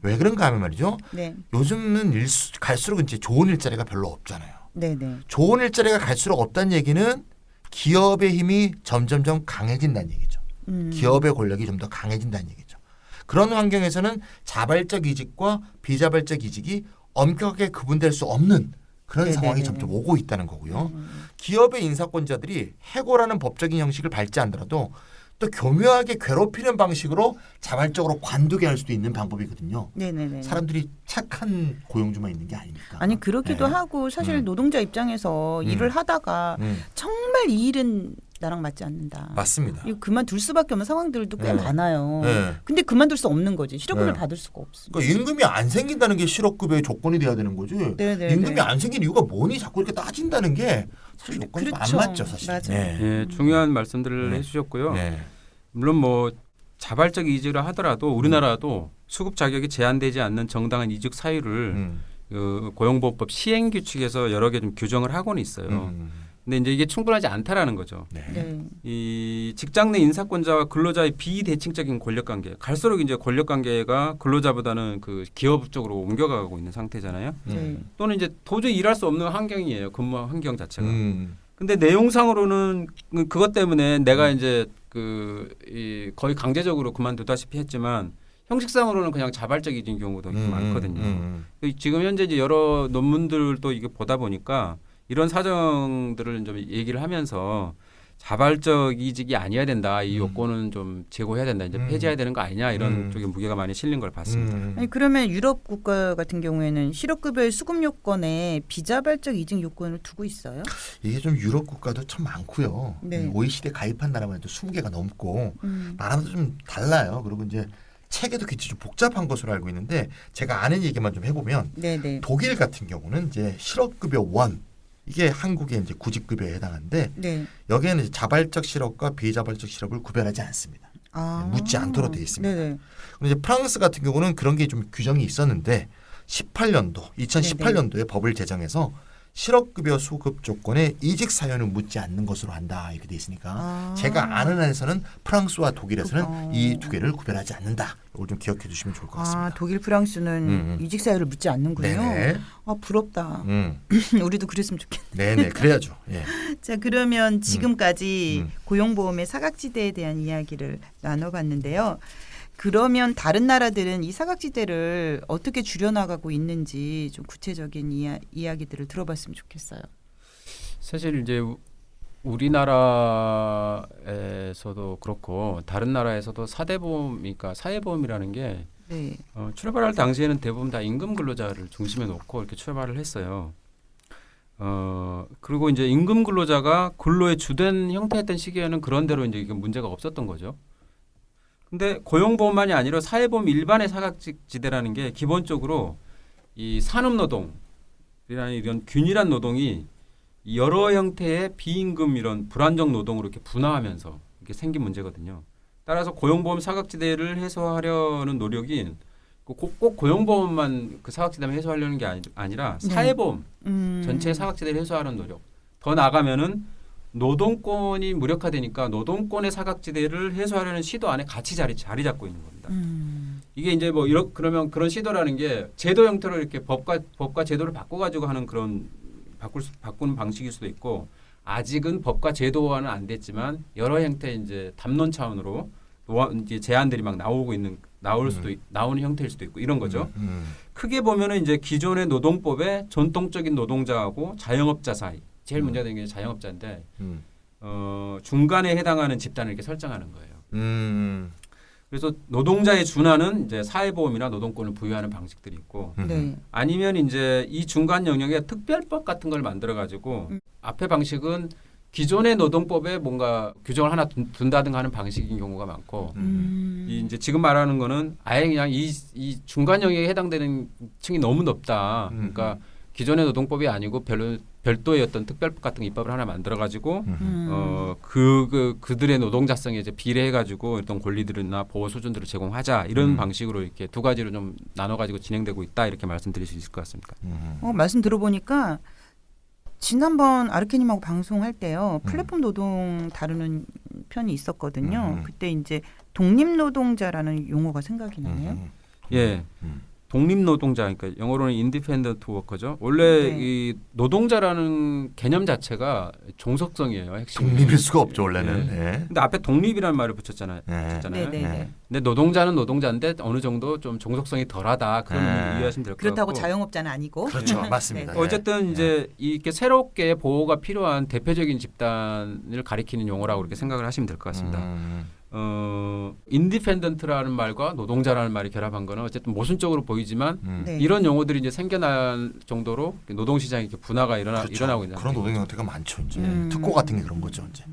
왜 그런가 하면 말이죠. 네. 요즘은 갈수록 이제 좋은 일자리가 별로 없잖아요. 네, 네. 좋은 일자리가 갈수록 없다는 얘기는 기업의 힘이 점점점 강해진다는 얘기죠. 기업의 권력이 좀 더 강해진다는 얘기죠. 그런 환경에서는 자발적 이직과 비자발적 이직이 엄격하게 구분될 수 없는 그런 네네네. 상황이 점점 오고 있다는 거고요. 기업의 인사권자들이 해고라는 법적인 형식을 밟지 않더라도 또 교묘하게 괴롭히는 방식으로 자발적으로 관두게 할 수도 있는 방법이거든요. 네네네. 사람들이 착한 고용주만 있는 게 아니니까. 아니 그러기도 네. 하고 사실 노동자 입장에서 일을 하다가 정말 이 일은 나랑 맞지 않는다. 맞습니다. 이거 그만둘 수밖에 없는 상황들도 꽤 네. 많아요. 네. 근데 그만둘 수 없는 거지. 실업급여 네. 받을 수가 없어. 그러니까 임금이 안 생긴다는 게 실업급여의 조건이 돼야 되는 거지. 네네네. 임금이 안 생긴 이유가 뭐니 자꾸 이렇게 따진다는 게 사실 요건이 그렇죠. 안 맞죠 사실. 맞아요. 네. 예, 중요한 말씀들을 해주셨고요. 네. 물론 뭐 자발적 이직을 하더라도 우리나라도 수급 자격이 제한되지 않는 정당한 이직 사유를 그 고용보호법 시행 규칙에서 여러 개 좀 규정을 하고는 있어요. 근데 이제 이게 충분하지 않다라는 거죠. 네. 네. 이 직장 내 인사권자와 근로자의 비대칭적인 권력관계, 갈수록 이제 권력관계가 근로자보다는 그 기업 쪽으로 옮겨가고 있는 상태잖아요. 네. 또는 이제 도저히 일할 수 없는 환경이에요. 근무 환경 자체가. 근데 내용상으로는 그것 때문에 내가 이제 거의 강제적으로 그만두다시피 했지만 형식상으로는 그냥 자발적인 경우도 많거든요. 지금 현재 이제 여러 논문들도 이게 보다 보니까 이런 사정들을 좀 얘기를 하면서 자발적 이직이 아니어야 된다. 이 요건은 좀 제고해야 된다. 이제 폐지해야 되는 거 아니냐 이런 쪽에 무게가 많이 실린 걸 봤습니다. 아니 그러면 유럽 국가 같은 경우에는 실업급여의 수급 요건에 비자발적 이직 요건을 두고 있어요? 이게 좀 유럽 국가도 참 많고요. 네. OECD 가입한 나라만 해도 20개가 넘고 나라마다 좀 달라요. 그리고 이제 체계도 굉장히 좀 복잡한 것으로 알고 있는데 제가 아는 얘기만 좀 해보면 네네. 독일 같은 경우는 이제 실업급여 원 이게 한국의 이제 구직급여에 해당하는데 네. 여기에는 이제 자발적 실업과 비자발적 실업을 구별하지 않습니다. 아. 묻지 않도록 되어 있습니다. 네네. 그리고 이제 프랑스 같은 경우는 그런 게 좀 규정이 있었는데 2018년도에 법을 제정해서 실업급여 수급 조건에 이직 사유는 묻지 않는 것으로 한다 이렇게 돼 있으니까 제가 아는 한에서는 프랑스와 독일에서는 이 두 개를 구별하지 않는다. 이걸 좀 기억해 주시면 좋을 것 같습니다. 독일, 프랑스는 이직 사유를 묻지 않는군요. 네네. 부럽다. 우리도 그랬으면 좋겠네. 네네, 그래야죠. 예. 자, 그러면 지금까지 고용보험의 사각지대에 대한 이야기를 나눠봤는데요. 그러면 다른 나라들은 이 사각지대를 어떻게 줄여나가고 있는지 좀 구체적인 이야기들을 들어봤으면 좋겠어요. 사실 이제 우리나라에서도 그렇고 다른 나라에서도 사대보험, 그러니까 사회보험이라는 게 네. 출발할 당시에는 대부분 다 임금 근로자를 중심에 놓고 이렇게 출발을 했어요. 그리고 이제 임금 근로자가 근로의 주된 형태였던 시기에는 그런 대로 이제 이게 문제가 없었던 거죠. 근데 고용보험만이 아니라 사회보험 일반의 사각지대라는 게 기본적으로 이 산업노동이라는 이런 균일한 노동이 여러 형태의 비임금 이런 불안정 노동으로 이렇게 분화하면서 이렇게 생긴 문제거든요. 따라서 고용보험 사각지대를 해소하려는 노력이 꼭 고용보험만 그 사각지대만 해소하려는 게 아니라 사회보험 전체 사각지대를 해소하는 노력. 더 나아가면은 노동권이 무력화되니까 노동권의 사각지대를 해소하려는 시도 안에 같이 자리 잡고 있는 겁니다. 이게 이제 뭐 그러면 그런 시도라는 게 제도 형태로 이렇게 법과 제도를 바꿔가지고 하는 그런 바꾸는 방식일 수도 있고 아직은 법과 제도화는 안 됐지만 여러 형태의 이제 담론 차원으로 이제 제안들이 막 나오는 형태일 수도 있고 이런 거죠. 크게 보면은 이제 기존의 노동법의 전통적인 노동자하고 자영업자 사이. 제일 문제가 되는 게 자영업자인데 중간에 해당하는 집단을 이렇게 설정하는 거예요. 그래서 노동자의 준하는 이제 사회보험이나 노동권을 부여하는 방식들이 있고 네. 아니면 이제 이 중간 영역에 특별법 같은 걸 만들어 가지고 앞에 방식은 기존의 노동법에 뭔가 규정을 하나 둔다든가 하는 방식인 경우가 많고 이제 지금 말하는 거는 아예 그냥 이 중간 영역에 해당되는 층이 너무 높다. 그러니까 기존의 노동법이 아니고 별도의 어떤 특별법 같은 입법을 하나 만들어 가지고 그들의 노동자성에 이제 비례해 가지고 어떤 권리들이나 보호 수준들을 제공하자 이런 방식으로 이렇게 두 가지로 좀 나눠 가지고 진행되고 있다 이렇게 말씀드릴 수 있을 것 같습니다. 말씀 들어보니까 지난번 아르케님하고 방송할 때요 플랫폼 노동 다루는 편이 있었거든요. 그때 이제 독립노동자라는 용어가 생각이 나네요. 예. 독립노동자, 그러니까 영어로는 independent worker죠. 원래 네. 이 노동자라는 개념 자체가 종속성이에요. 핵심이. 독립일 수가 없죠 원래는. 네. 네. 근데 앞에 독립이라는 말을 붙였잖아요. 네. 네, 네, 네. 근데 노동자는 노동자인데 어느 정도 좀 종속성이 덜하다 그런 네. 의미로 이해하시면 될 것 같고. 그렇다고 자영업자는 아니고. 그렇죠, 맞습니다. 네. 어쨌든 이제 이렇게 새롭게 보호가 필요한 대표적인 집단을 가리키는 용어라고 그렇게 생각을 하시면 될 것 같습니다. 인디펜던트라는 말과 노동자라는 말이 결합한 거는 어쨌든 모순적으로 보이지만 네. 이런 용어들이 이제 생겨날 정도로 노동시장이 이렇게 분화가 일어나고 있는 그런 노동 형태가 많죠. 이제 특고 같은 게 그런 거죠. 이제.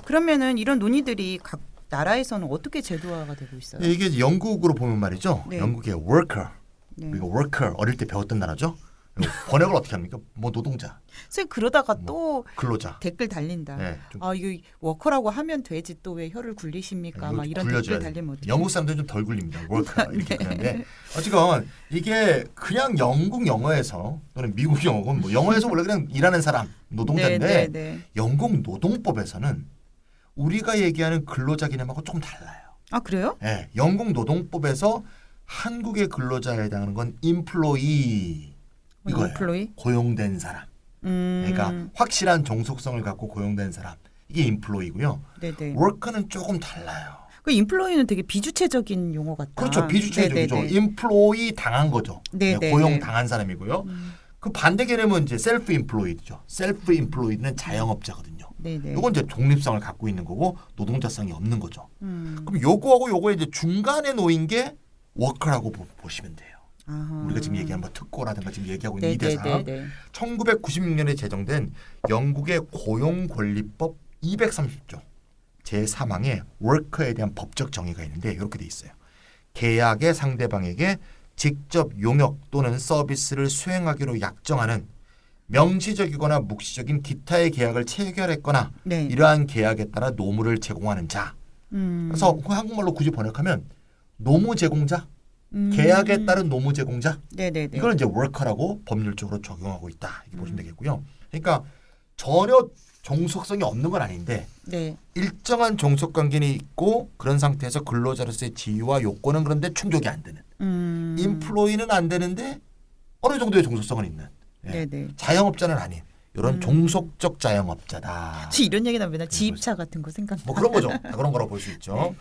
그러면은 이런 논의들이 각 나라에서는 어떻게 제도화가 되고 있어요? 네, 이게 영국으로 보면 말이죠. 네. 영국의 worker, 네. 그리고 worker 어릴 때 배웠던 나라죠. 번역을 어떻게 합니까? 뭐 노동자, 선생님 그러다가 또 근로자. 댓글 달린다. 네, 좀 이거 워커라고 하면 되지 또 왜 혀를 굴리십니까? 막 이런 굴려줘야 댓글 달리면 어떡해? 영국 사람들은 좀 덜 굴립니다. worker 이렇게 그러는데 어쨌건 이게 그냥 영국 영어에서 또는 미국 영어건 뭐 영어에서 원래 그냥 일하는 사람 노동자인데 네, 네, 네. 영국 노동법에서는 우리가 얘기하는 근로자 개념하고 조금 달라요. 아 그래요? 네, 영국 노동법에서 한국의 근로자에 해당하는 건 employee 이거예요. 인플로이? 고용된 사람. 그러니까 확실한 종속성을 갖고 고용된 사람. 이게 employee고요. 네네. worker는 조금 달라요. 그 인플로이는 되게 비주체적인 용어 같다. 그렇죠. 비주체적이죠. 네네네. employee 당한 거죠. 네네네. 네, 고용 당한 사람이고요. 그 반대 개념은 이제 self-employed죠. self-employed는 자영업자거든요. 네네. 요건 이제 독립성을 갖고 있는 거고 노동자성이 없는 거죠. 그럼 요거하고 요거에 이제 중간에 놓인 게 워커라고 보시면 돼요. 아하. 우리가 지금 얘기하는 뭐 특고라든가 지금 얘기하고 있는 이 대상. 네네네. 1996년에 제정된 영국의 고용권리법 230조 제3항에 워커에 대한 법적 정의가 있는데 이렇게 돼 있어요. 계약의 상대방에게 직접 용역 또는 서비스를 수행하기로 약정하는 명시적이거나 묵시적인 기타의 계약을 체결했거나 네. 이러한 계약에 따라 노무를 제공하는 자. 그래서 한국말로 굳이 번역하면 노무 제공자 계약에 따른 노무 제공자 네네네. 이걸 이제 워커라고 법률적으로 적용하고 있다 이렇게 보시면 되겠고요. 그러니까 전혀 종속성이 없는 건 아닌데 네. 일정한 종속 관계는 있고 그런 상태에서 근로자로서의 지위와 요건은 그런데 충족이 안 되는 인플로이는 안 되는데 어느 정도의 종속성은 있는 네네. 자영업자는 아닌 이런 종속적 자영업자다. 저 이런 얘기 나면 지입차 같은 거 생각나. 뭐 그런 거죠. 그런 거라고 볼 수 있죠. 네.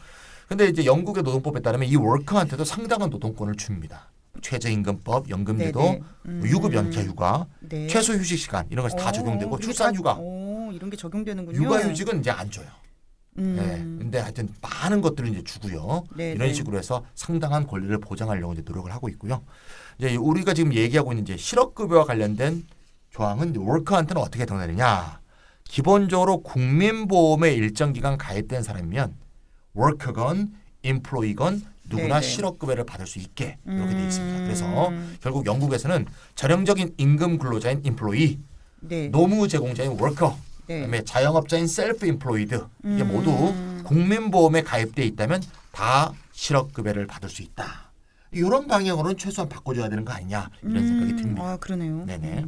근데 이제 영국의 노동법에 따르면 이 워커한테도 상당한 노동권을 줍니다. 최저임금법, 연금제도, 네네. 뭐 유급 연차 휴가, 네. 최소 휴식 시간 이런 것이 다 적용되고 출산 휴가, 이런 게 적용되는군요. 육아휴직은 이제 안 줘요. 네. 근데 하여튼 많은 것들을 이제 주고요. 네, 이런 네. 식으로 해서 상당한 권리를 보장하려고 이제 노력을 하고 있고요. 이제 우리가 지금 얘기하고 있는 이제 실업급여와 관련된 조항은 이제 워커한테는 어떻게 해당되느냐? 기본적으로 국민보험에 일정 기간 가입된 사람이면 워커건, 인플로이건 누구나 네네. 실업급여를 받을 수 있게 이렇게 돼 있습니다. 그래서 결국 영국에서는 전형적인 임금 근로자인 인플로이, 네. 노무 제공자인 워커, 네. 그다음에 자영업자인 셀프 인플로이드 이게 모두 국민보험에 가입돼 있다면 다 실업급여를 받을 수 있다. 이런 방향으로는 최소한 바꿔줘야 되는 거 아니냐 이런 생각이 듭니다. 아 그러네요. 네네.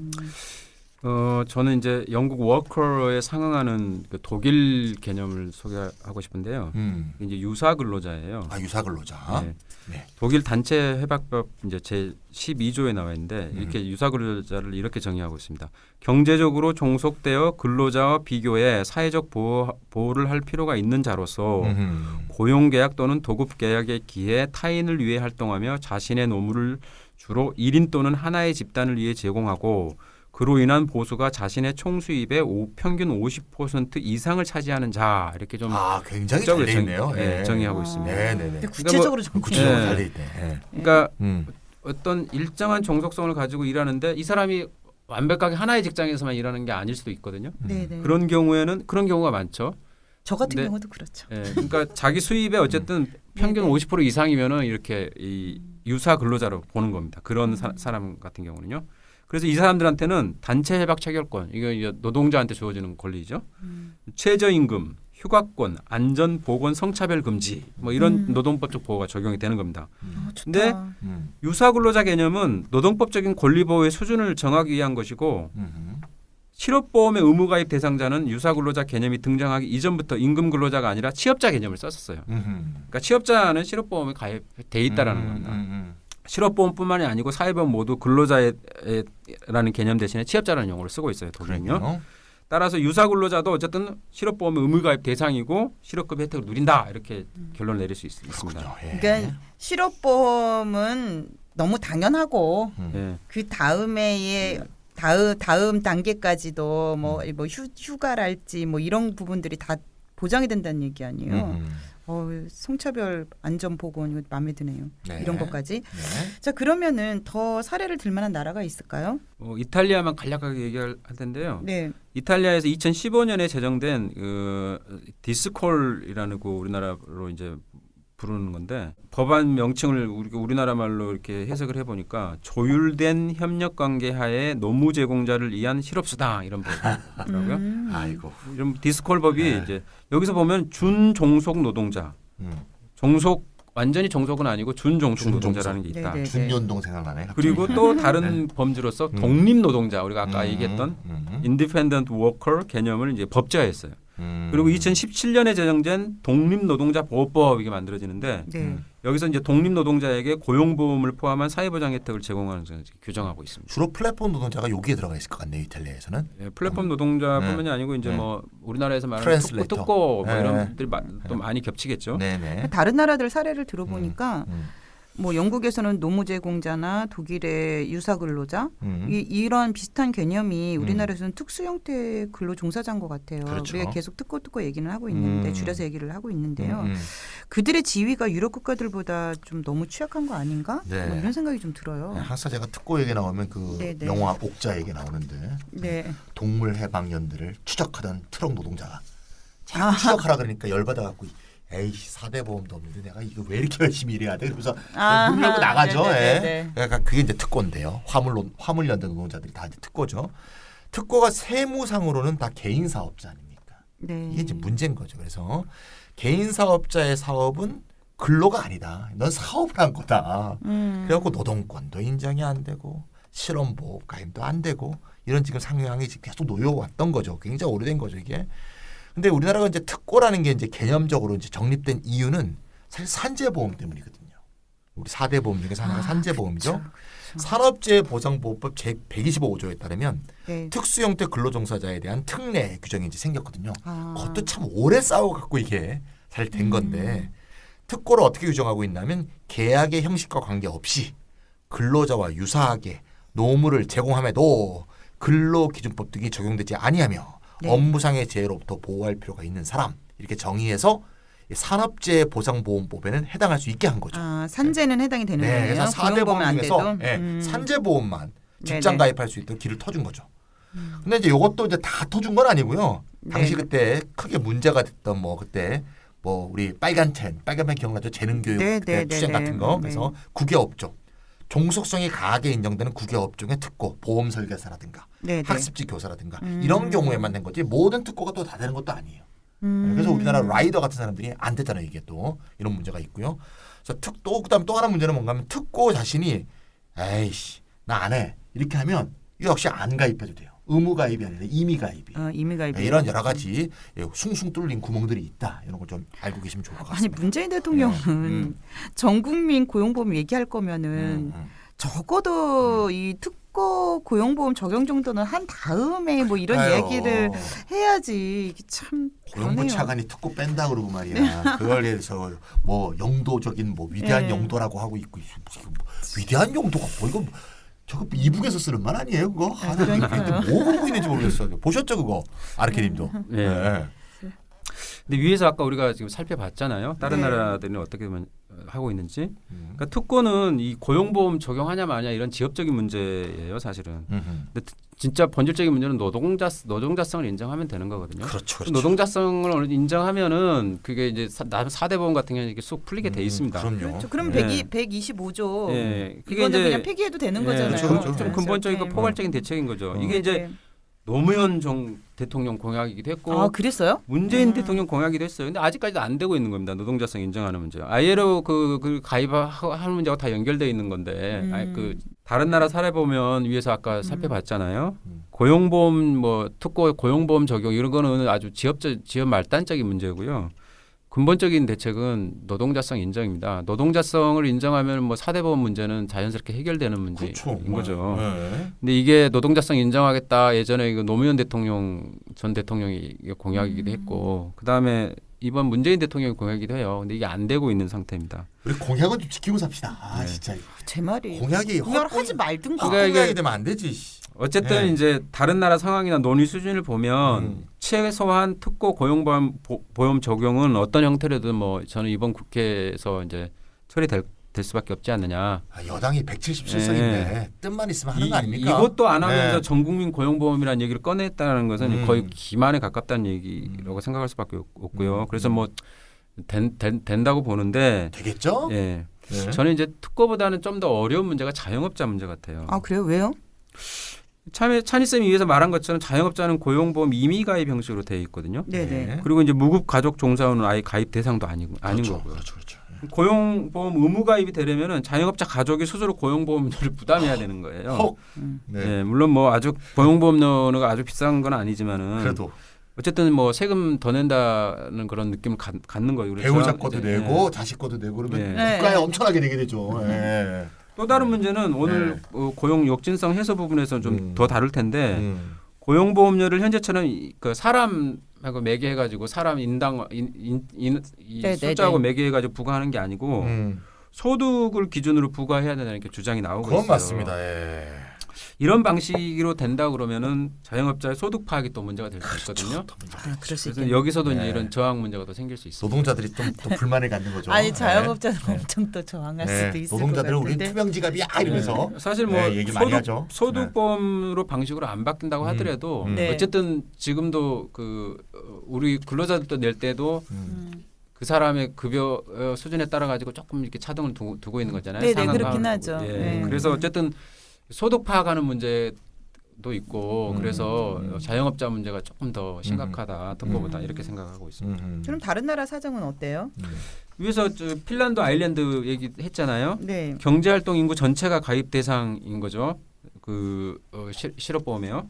저는 이제 영국 워커에 상응하는 그 독일 개념을 소개하고 싶은데요. 이제 유사 근로자예요. 아 유사 근로자. 네. 네. 독일 단체 협약법 이제 제 12조에 나와 있는데 이렇게 유사 근로자를 이렇게 정의하고 있습니다. 경제적으로 종속되어 근로자와 비교해 사회적 보호를 할 필요가 있는 자로서 고용계약 또는 도급계약에 기해 타인을 위해 활동하며 자신의 노무를 주로 1인 또는 하나의 집단을 위해 제공하고 그로 인한 보수가 자신의 총수입의 평균 50% 이상을 차지하는 자 이렇게 좀 굉장히 잘 돼 있네요. 정의하고 있습니다. 네네네. 근데 구체적으로 좀 구체적으로 네. 잘 돼 있네. 그러니까 음. 어떤 일정한 종속성을 가지고 일하는데 이 사람이 완벽하게 하나의 직장에서만 일하는 게 아닐 수도 있거든요. 네네. 그런 경우에는 그런 경우가 많죠. 저 같은 네. 경우도 그렇죠. 예, 그러니까 자기 수입의 어쨌든 평균 네네. 50% 이상이면은 이렇게 이 유사 근로자로 보는 겁니다. 그런 사람 같은 경우는요. 그래서 이 사람들한테는 단체 협약 체결권, 이거 이제 노동자한테 주어지는 권리죠. 최저임금, 휴가권, 안전, 보건, 성차별 금지, 뭐 이런 노동법적 보호가 적용이 되는 겁니다. 좋다. 근데 유사 근로자 개념은 노동법적인 권리 보호의 수준을 정하기 위한 것이고 실업보험의 의무 가입 대상자는 유사 근로자 개념이 등장하기 이전부터 임금 근로자가 아니라 취업자 개념을 썼었어요. 그러니까 취업자는 실업보험에 가입돼 있다라는 겁니다. 실업보험뿐만이 아니고 사회보험 모두 근로자라는 개념 대신에 취업자라는 용어를 쓰고 있어요. 독일은요. 따라서 유사 근로자도 어쨌든 실업보험 의무 가입 대상이고 실업급 혜택을 누린다 이렇게 결론을 내릴 수 있습니다. 그러니까 실업보험은 너무 당연하고 예. 그 다음에 다음 단계까지도 뭐 휴가랄지 뭐 이런 부분들이 다 보장이 된다는 얘기 아니에요. 성차별 안전 보건 이거 마음에 드네요. 네. 이런 것까지. 네. 자 그러면은 더 사례를 들 만한 나라가 있을까요? 이탈리아만 간략하게 얘기할 텐데요. 네. 이탈리아에서 2015년에 제정된 디스콜이라는 거 우리나라로 이제 부르는 건데 법안 명칭을 우리나라 말로 이렇게 해석을 해보니까 조율된 협력 관계 하에 노무 제공자를 위한 실업수당 이런 법이더라고요. 아이고. 이런 디스콜 법이 이제 여기서 보면 준종속 노동자, 종속 완전히 종속은 아니고 준종속 노동자라는 게 있다. 네네. 준연동 생각나네. 갑자기. 그리고 또 다른 범주로서 독립 노동자 우리가 아까 얘기했던 인디펜던트 워커 개념을 이제 법제화했어요. 그리고 2017년에 제정된 독립노동자 보호법 이게 만들어지는데 네. 여기서 이제 독립노동자에게 고용보험을 포함한 사회보장 혜택을 제공하는 것을 규정하고 있습니다. 주로 플랫폼 노동자가 여기에 들어가 있을 것 같네요. 이탈리아에서는. 예, 플랫폼 노동자뿐만이 아니고 이제 뭐 우리나라에서 말하는 트랜슬레이터. 특고 뭐 네. 이런 것들이 또 많이 겹치겠죠. 네네. 다른 나라들 사례를 들어보니까 음. 뭐 영국에서는 노무 제공자나 독일의 유사 근로자 이런 비슷한 개념이 우리나라에서는 특수 형태의 근로 종사자인 것 같아요. 그렇죠. 우리가 계속 특고 얘기는 하고 있는데 줄여서 얘기를 하고 있는데요. 음. 그들의 지위가 유럽 국가들보다 좀 너무 취약한 거 아닌가? 네. 뭐 이런 생각이 좀 들어요. 네, 항상 제가 특고 얘기 나오면 그 네네. 영화 옥자 얘기 나오는데 네. 동물 해방연들을 추적하던 트럭 노동자가 자꾸 추적하라 그러니까 열받아갖고 에이씨 4대 보험도 없는데 내가 이거 왜 이렇게 열심히 일해야 돼? 그러면서 문 열고 나가죠. 네네네네. 예. 그러니까 그게 이제 특고인데요. 화물연대 노동자들이 다 이제 특고죠. 특고가 세무상으로는 다 개인 사업자 아닙니까? 네. 이게 이제 문제인 거죠. 그래서 개인 사업자의 사업은 근로가 아니다. 넌 사업을 한 거다. 그래갖고 노동권도 인정이 안 되고 실업보험 가입도 안 되고 이런 지금 상황이 지금 계속 놓여왔던 거죠. 굉장히 오래된 거죠 이게. 근데 우리나라가 이제 특고라는 게 이제 개념적으로 이제 정립된 이유는 사실 산재보험 때문이거든요. 우리 4대 보험 중에 하나가 산재보험이죠. 그렇죠. 산업재해보장보호법 제125조에 따르면 네. 특수형태 근로종사자에 대한 특례 규정이 이제 생겼거든요. 아. 그것도 참 오래 싸워갖고 이게 잘 된 건데 특고를 어떻게 규정하고 있냐면 계약의 형식과 관계없이 근로자와 유사하게 노무를 제공함에도 근로기준법 등이 적용되지 아니하며 네. 업무상의 재해로부터 보호할 필요가 있는 사람 이렇게 정의해서 산업재해보장보험법에는 해당할 수 있게 한 거죠. 아, 산재는 해당이 되는 네, 거예요. 그래서 4대 고용보험 보험 안 중에서 돼도? 네, 산재보험만 직장 네네. 가입할 수 있도록 길을 터준 거죠. 근데 이제 이것도 이제 다 터준 건 아니고요. 당시 네. 그때 크게 문제가 됐던 뭐 그때 뭐 우리 빨간펜 기억나죠? 재능교육 네, 그때 네, 투쟁 네, 같은 네. 거. 네. 그래서 국외업종 종속성이 강하게 인정되는 국외업종의 특고 보험 설계사라든가 네, 네. 학습지 교사라든가 이런 경우에만 된 거지 모든 특고가 또 다 되는 것도 아니에요. 그래서 우리나라 라이더 같은 사람들이 안 됐잖아요. 이게 또 이런 문제가 있고요. 그래서 그다음 또 하나 문제는 뭔가 하면 특고 자신이 에이씨 나 안 해 이렇게 하면 이거 역시 안 가입해도 돼요. 의무 가입이 아니라 임의 가입이. 이미 가입. 이런 여러 가지 숭숭 뚫린 구멍들이 있다. 이런 걸 좀 알고 계시면 좋을 것 아니 같습니다. 문재인 대통령은 전 국민 고용보험 얘기할 거면은 적어도 이 특고 고용보험 적용 정도는 한 다음에 뭐 이런 아유, 얘기를 해야지. 이게 참 고용부 그러네요. 차관이 특고 뺀다 그러고 말이야. 그걸 위해서 뭐 영도적인 뭐 위대한 네. 영도라고 하고 있고 무슨 뭐 위대한 영도가 뭐 이거 저거 이북에서 쓰는 말 아니에요 그거? 그러니까요. 뭐 그러고 있는지 모르겠어요. 보셨죠 그거 아르케님도. 네. 네. 근데 위에서 아까 우리가 지금 살펴봤잖아요. 다른 네. 나라들은 어떻게 하고 있는지. 그러니까 특고는 이 고용보험 적용하냐 마냐 이런 지역적인 문제예요, 사실은. 근데 진짜 본질적인 문제는 노동자성을 인정하면 되는 거거든요. 그렇죠. 노동자성을 인정하면은 그게 이제 4대 보험 같은 경우는 이게 쑥 풀리게 돼 있습니다. 그럼요. 그렇죠. 그럼 네. 125조. 예, 그게 이거는 이제 그냥 폐기해도 되는 거잖아요. 그렇죠, 그렇죠. 좀 네. 근본적이고 네. 포괄적인 대책인 거죠. 이게 네. 이제 노무현 대통령 공약이기도 했고 아 그랬어요? 문재인 대통령 공약이기도 했어요. 근데 아직까지도 안 되고 있는 겁니다. 노동자성 인정하는 문제. ILO 그 가입하는 문제가 다 연결돼 있는 건데, 그 다른 나라 사례 보면 위에서 아까 살펴봤잖아요. 고용보험 뭐 특고 고용보험 적용 이런 거는 아주 지역 말단적인 문제고요. 근본적인 대책은 노동자성 인정입니다. 노동자성을 인정하면 뭐 4대 보험 문제는 자연스럽게 해결되는 문제인 그렇죠. 거죠. 네. 근데 이게 노동자성 인정하겠다 예전에 이거 노무현 전 대통령이 공약이기도 했고 그다음에 이번 문재인 대통령이 공약이기도 해요. 근데 이게 안 되고 있는 상태입니다. 우리 공약은 좀 지키고 삽시다. 아 네. 진짜 제 말이. 공약이 공약을 하지 말든가. 그러니까 이게- 공약이 되면 안 되지. 어쨌든 네. 이제 다른 나라 상황이나 논의 수준을 보면 최소한 특고 고용보험 보험 적용은 어떤 형태로든 뭐 저는 이번 국회에서 이제 처리될 수밖에 없지 않느냐. 여당이 177석인데 뜻만 있으면 하는 거 아닙니까? 이것도 안 하면서 네. 전국민 고용보험이라는 얘기를 꺼냈다는 것은 거의 기만에 가깝다는 얘기라고 생각할 수밖에 없고요. 그래서 뭐 된다고 보는데 되겠죠? 예. 네. 저는 이제 특고보다는 좀 더 어려운 문제가 자영업자 문제 같아요. 아 그래요? 왜요? 찬희 쌤이 위에서 말한 것처럼 자영업자는 고용보험 임의 가입 형식으로 되어 있거든요. 네네. 그리고 이제 무급 가족 종사원은 아예 가입 대상도 아닌 그렇죠. 거고요. 그렇죠. 고용보험 의무 가입이 되려면은 자영업자 가족이 스스로 고용보험료를 부담해야 되는 거예요. 헉. 네. 예, 물론 뭐 아주 고용보험료가 아주 비싼 건 아니지만은 그래도 어쨌든 뭐 세금 더 낸다는 그런 느낌을 갖는 거예요. 그래서 배우자 것도 이제, 내고 자식 것도 내고 그러면 네. 국가에 엄청나게 내게 되죠. 예. 또 다른 문제는 오늘 고용 역진성 해소 부분에서 좀 더 다룰 텐데 고용보험료를 현재처럼 그 사람하고 매개해가지고 사람 인당 이 네네네. 숫자하고 매개해가지고 부과하는 게 아니고 소득을 기준으로 부과해야 된다는 게 주장이 나오고 그건 있어요. 맞습니다. 예. 이런 방식으로 된다 그러면은 자영업자의 소득 파악이 또 문제가 될 수 있거든요. 아 그럴 수 그래서 있겠네. 여기서도 네. 이제 이런 저항 문제가 또 생길 수 있습니다. 노동자들이 좀 또 불만을 갖는 거죠. 아니 네. 자영업자는 엄청 또 저항할 네. 수도 있을 노동자들은 것 우리는 같은데. 투명지갑이야 이러면서 사실 뭐 네, 얘기 많이 하죠. 소득보험으로 방식으로 안 바뀐다고 하더라도 네. 어쨌든 지금도 그 우리 근로자들도 낼 때도 그 사람의 급여 수준에 따라 가지고 조금 이렇게 차등을 두고 있는 거잖아요. 네네, 상한가 그렇긴 두고. 하죠. 예. 네. 그래서 어쨌든 소득 파악하는 문제가 도 있고 그래서 자영업자 문제가 조금 더 심각하다 특보보다 이렇게 생각하고 있습니다. 그럼 다른 나라 사정은 어때요? 위에서 핀란드 아일랜드 얘기했잖아요. 네. 경제활동 인구 전체가 가입 대상인 거죠. 실업보험에요.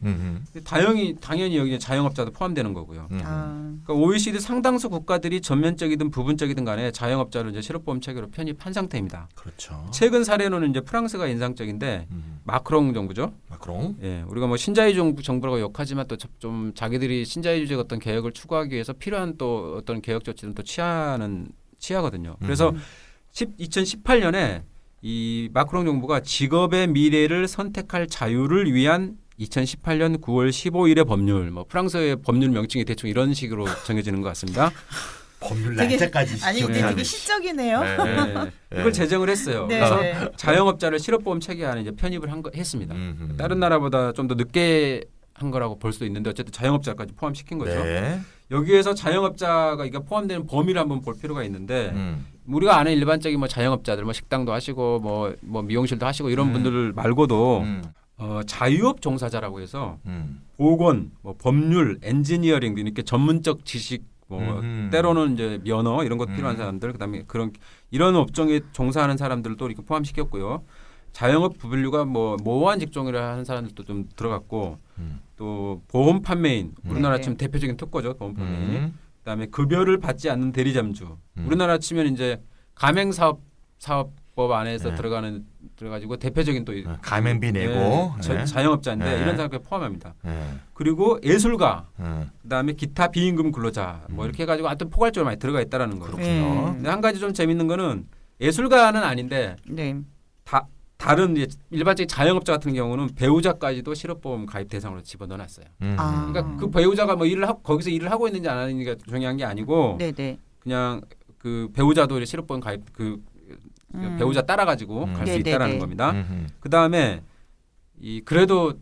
당연히 여기 자영업자도 포함되는 거고요. 그러니까 OECD 상당수 국가들이 전면적이든 부분적이든 간에 자영업자를 이제 실업보험 체계로 편입한 상태입니다. 그렇죠. 최근 사례로는 이제 프랑스가 인상적인데 마크롱 정부죠. 마크롱. 예, 우리가 뭐 신자유주의 정부라고 욕하지만 또 좀 자기들이 신자유주의 어떤 개혁을 추구하기 위해서 필요한 또 어떤 개혁 조치는 또 취하거든요. 그래서 2018년에 이 마크롱 정부가 직업의 미래를 선택할 자유를 위한 2018년 9월 15일의 법률, 뭐 프랑스의 법률 명칭이 대충 이런 식으로 정해지는 것 같습니다. 법률 날짜까지 아니 근데 되게 시적이네요. 네. 이걸 제정을 했어요. 네. 그래서 자영업자를 실업보험 체계 안에 이제 편입을 했습니다. 다른 나라보다 좀 더 늦게 한 거라고 볼 수도 있는데 어쨌든 자영업자까지 포함시킨 거죠. 네. 여기에서 자영업자가 이게 포함되는 범위를 한번 볼 필요가 있는데 우리가 아는 일반적인 뭐 자영업자들 뭐 식당도 하시고 뭐 미용실도 하시고 이런 분들 말고도 자유업 종사자라고 해서 보건, 뭐 법률, 엔지니어링 등 이렇게 전문적 지식 뭐 때로는 이제 면허 이런 것 필요한 사람들 그다음에 이런 업종에 종사하는 사람들도 이렇게 포함시켰고요. 자영업 분류가 뭐 모호한 직종이라 하는 사람들도 좀 들어갔고 또 보험 판매인 우리나라 치면 대표적인 특고죠. 보험 판매인. 그다음에 급여를 받지 않는 대리점주. 우리나라 치면 이제 가맹사업법 안에서 들어가지고 대표적인 또 가맹비 내고 자영업자인데 이런 사람들 포함합니다. 그리고 예술가, 그다음에 기타 비임금 근로자 뭐 이렇게 해가지고 하여튼 포괄적으로 많이 들어가 있다라는 거예요. 그렇군요. 근데 한 가지 좀 재밌는 거는 예술가는 아닌데 네. 다른 일반적인 자영업자 같은 경우는 배우자까지도 실업보험 가입 대상으로 집어넣어놨어요. 그러니까 그 배우자가 뭐 거기서 일을 하고 있는지 안 하는지가 중요한 게 아니고 네네. 그냥 그 배우자도 실업보험 가입 배우자 따라가지고 갈 수 있다라는 겁니다. 그 다음에 그래도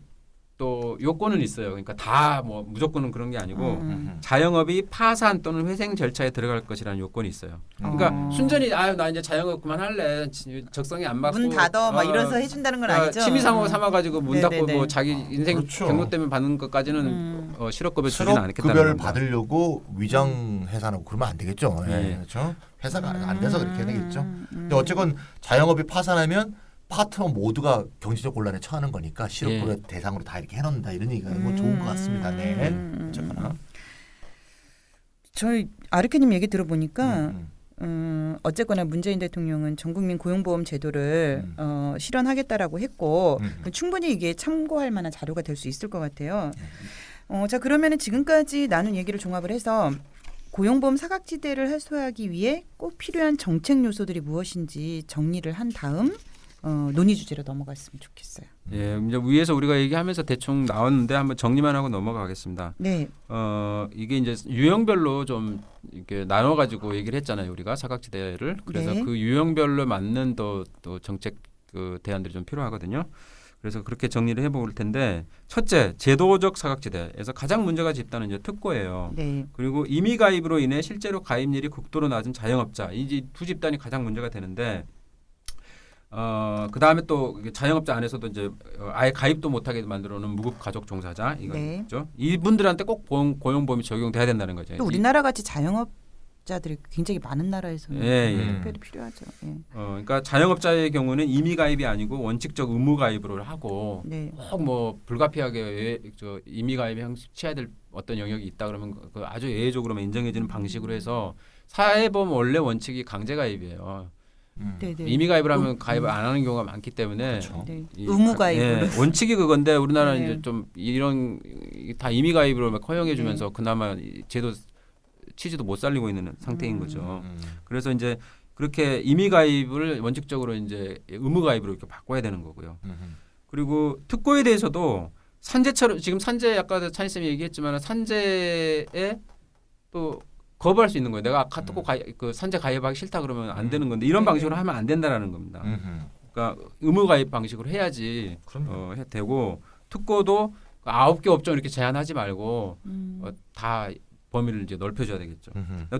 또 요건은 있어요. 그러니까 다 뭐 무조건은 그런 게 아니고 자영업이 파산 또는 회생 절차에 들어갈 것이라는 요건이 있어요. 그러니까 순전히 나 이제 자영업 그만할래 적성이 안 맞고 문 닫어 막 이래서 해준다는 건 아니죠. 취미상으로 삼아가지고 문 닫고 뭐 자기 인생 그렇죠. 경로 때문에 받는 것까지는 실업급여 주지는 않겠다는 급여를 겁니다. 받으려고 위장 해산하고 그러면 안 되겠죠. 그렇죠. 회사가 안 돼서 그렇게 해야 되겠죠. 근데 어쨌건 자영업이 파산하면 파트너 모두가 경제적 곤란에 처하는 거니까 실업급여 대상으로 다 이렇게 해놓는다 이런 얘기가 뭐 좋은 것 같습니다. 네. 어쨌거나 저희 아르케님 얘기 들어보니까 어쨌거나 문재인 대통령은 전국민 고용보험 제도를 실현하겠다라고 했고 충분히 이게 참고할 만한 자료가 될 수 있을 것 같아요. 자 그러면은 지금까지 나눈 얘기를 종합을 해서 고용보험 사각지대를 해소하기 위해 꼭 필요한 정책 요소들이 무엇인지 정리를 한 다음 논의 주제로 넘어갔으면 좋겠어요. 예, 이제 위에서 우리가 얘기하면서 대충 나왔는데 한번 정리만 하고 넘어가겠습니다. 네. 이게 이제 유형별로 좀 이렇게 나눠가지고 얘기를 했잖아요. 우리가 사각지대를. 그래서 네. 그 유형별로 맞는 또 정책 대안들이 좀 필요하거든요. 그래서 그렇게 정리를 해볼 텐데 첫째, 제도적 사각지대에서 가장 문제가 짙다는 이제 특고예요. 네. 그리고 임의 가입으로 인해 실제로 가입률이 극도로 낮은 자영업자 이 두 집단이 가장 문제가 되는데 그 다음에 또 자영업자 안에서도 이제 아예 가입도 못하게 만들어놓은 무급 가족 종사자 이거죠. 이분들한테 꼭 고용보험이 적용돼야 된다는 거죠. 또 우리나라 같이 자영업자들이 굉장히 많은 나라에서는 특별히 필요하죠. 그러니까 자영업자의 경우는 임의 가입이 아니고 원칙적 의무 가입으로 하고 꼭 뭐 불가피하게 임의 가입에 취해야 될 어떤 영역이 있다 그러면 그 아주 예외적으로만 인정해주는 방식으로 해서 사회보험 원래 원칙이 강제 가입이에요. 임의 가입을 하면 가입을 안 하는 경우가 많기 때문에 그렇죠. 의무 가입으로 원칙이 그건데 우리나라는 이제 좀 이런 다 임의 가입으로 막 허용해 주면서 그나마 제도 취지도 못 살리고 있는 상태인 거죠. 그래서 이제 그렇게 임의 가입을 원칙적으로 이제 의무 가입으로 이렇게 바꿔야 되는 거고요. 그리고 특고에 대해서도 산재처럼 지금 산재 아까 찬희 쌤이 얘기했지만 산재에 또 거부할 수 있는 거예요. 내가 카톡 그 산재 가입하기 싫다 그러면 안 되는 건데 이런 방식으로 하면 안 된다라는 겁니다. 그러니까 의무 가입 방식으로 해야지 되고 특고도 9개 업종 이렇게 제한하지 말고 다 범위를 이제 넓혀줘야 되겠죠.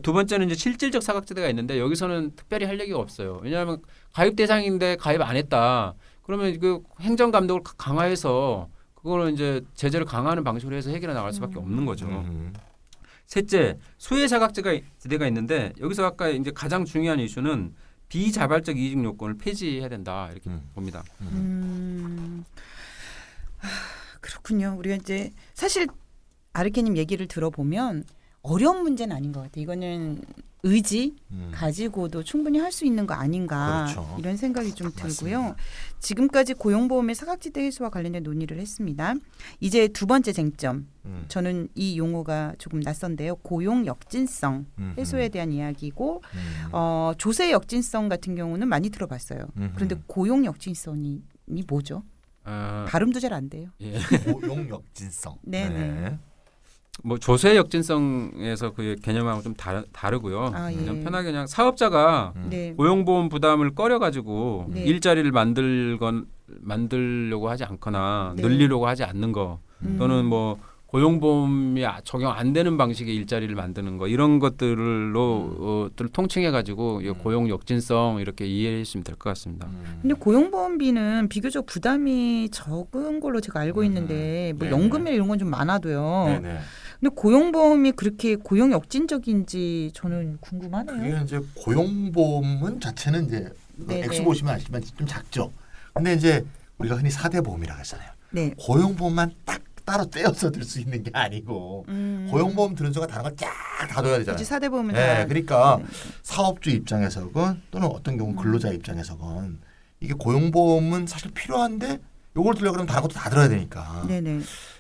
두 번째는 이제 실질적 사각지대가 있는데 여기서는 특별히 할 얘기가 없어요. 왜냐하면 가입 대상인데 가입 안 했다. 그러면 그 행정 감독을 강화해서 그거는 이제 제재를 강화하는 방식으로 해서 해결해 나갈 수밖에 없는 거죠. 음. 셋째, 소외자각제가 있는데 여기서 아까 이제 가장 중요한 이슈는 비자발적 이직 요건을 폐지해야 된다 이렇게 봅니다. 그렇군요. 우리가 이제 사실 아르케님 얘기를 들어보면 어려운 문제는 아닌 것 같아요. 이거는 의지 가지고도 충분히 할 수 있는 거 아닌가 그렇죠. 이런 생각이 좀 들고요. 맞습니다. 지금까지 고용보험의 사각지대 해소와 관련된 논의를 했습니다. 이제 두 번째 쟁점. 저는 이 용어가 조금 낯선데요. 고용 역진성 해소에 대한 이야기고 조세 역진성 같은 경우는 많이 들어봤어요. 그런데 고용 역진성이 뭐죠? 발음도 잘 안 돼요. 예. 고용 역진성. 네네. 뭐 조세 역진성에서 그 개념하고 좀 다르고요. 아, 예. 그냥 편하게 그냥 사업자가 네. 고용보험 부담을 꺼려가지고 네. 일자리를 만들려고 하지 않거나 네. 늘리려고 하지 않는 거 또는 뭐 고용보험이 적용 안 되는 방식의 일자리를 만드는 거 이런 것들로 통칭해가지고 이 고용 역진성 이렇게 이해했으면 될 것 같습니다. 근데 고용보험비는 비교적 부담이 적은 걸로 제가 알고 있는데 뭐 네네. 연금이나 이런 건 좀 많아도요. 네네. 근데 고용보험이 그렇게 고용 역진적인지 저는 궁금하네요. 그게 이제 고용보험은 자체는 이제 네네. 액수 보시면 아시지만 좀 작죠. 근데 이제 우리가 흔히 4대 보험이라고 했잖아요. 네. 고용보험만 딱 따로 떼어서 들 수 있는 게 아니고 고용보험 들은 순간 다른 걸 쫙 다 둬야 되잖아요. 그치, 4대 보험은 네, 다. 그러니까 네. 사업주 입장에서건 또는 어떤 경우 근로자 입장에서건 이게 고용보험은 사실 필요한데 요걸 들려고 그러면 다른 것도 다 들어야 되니까. 네네.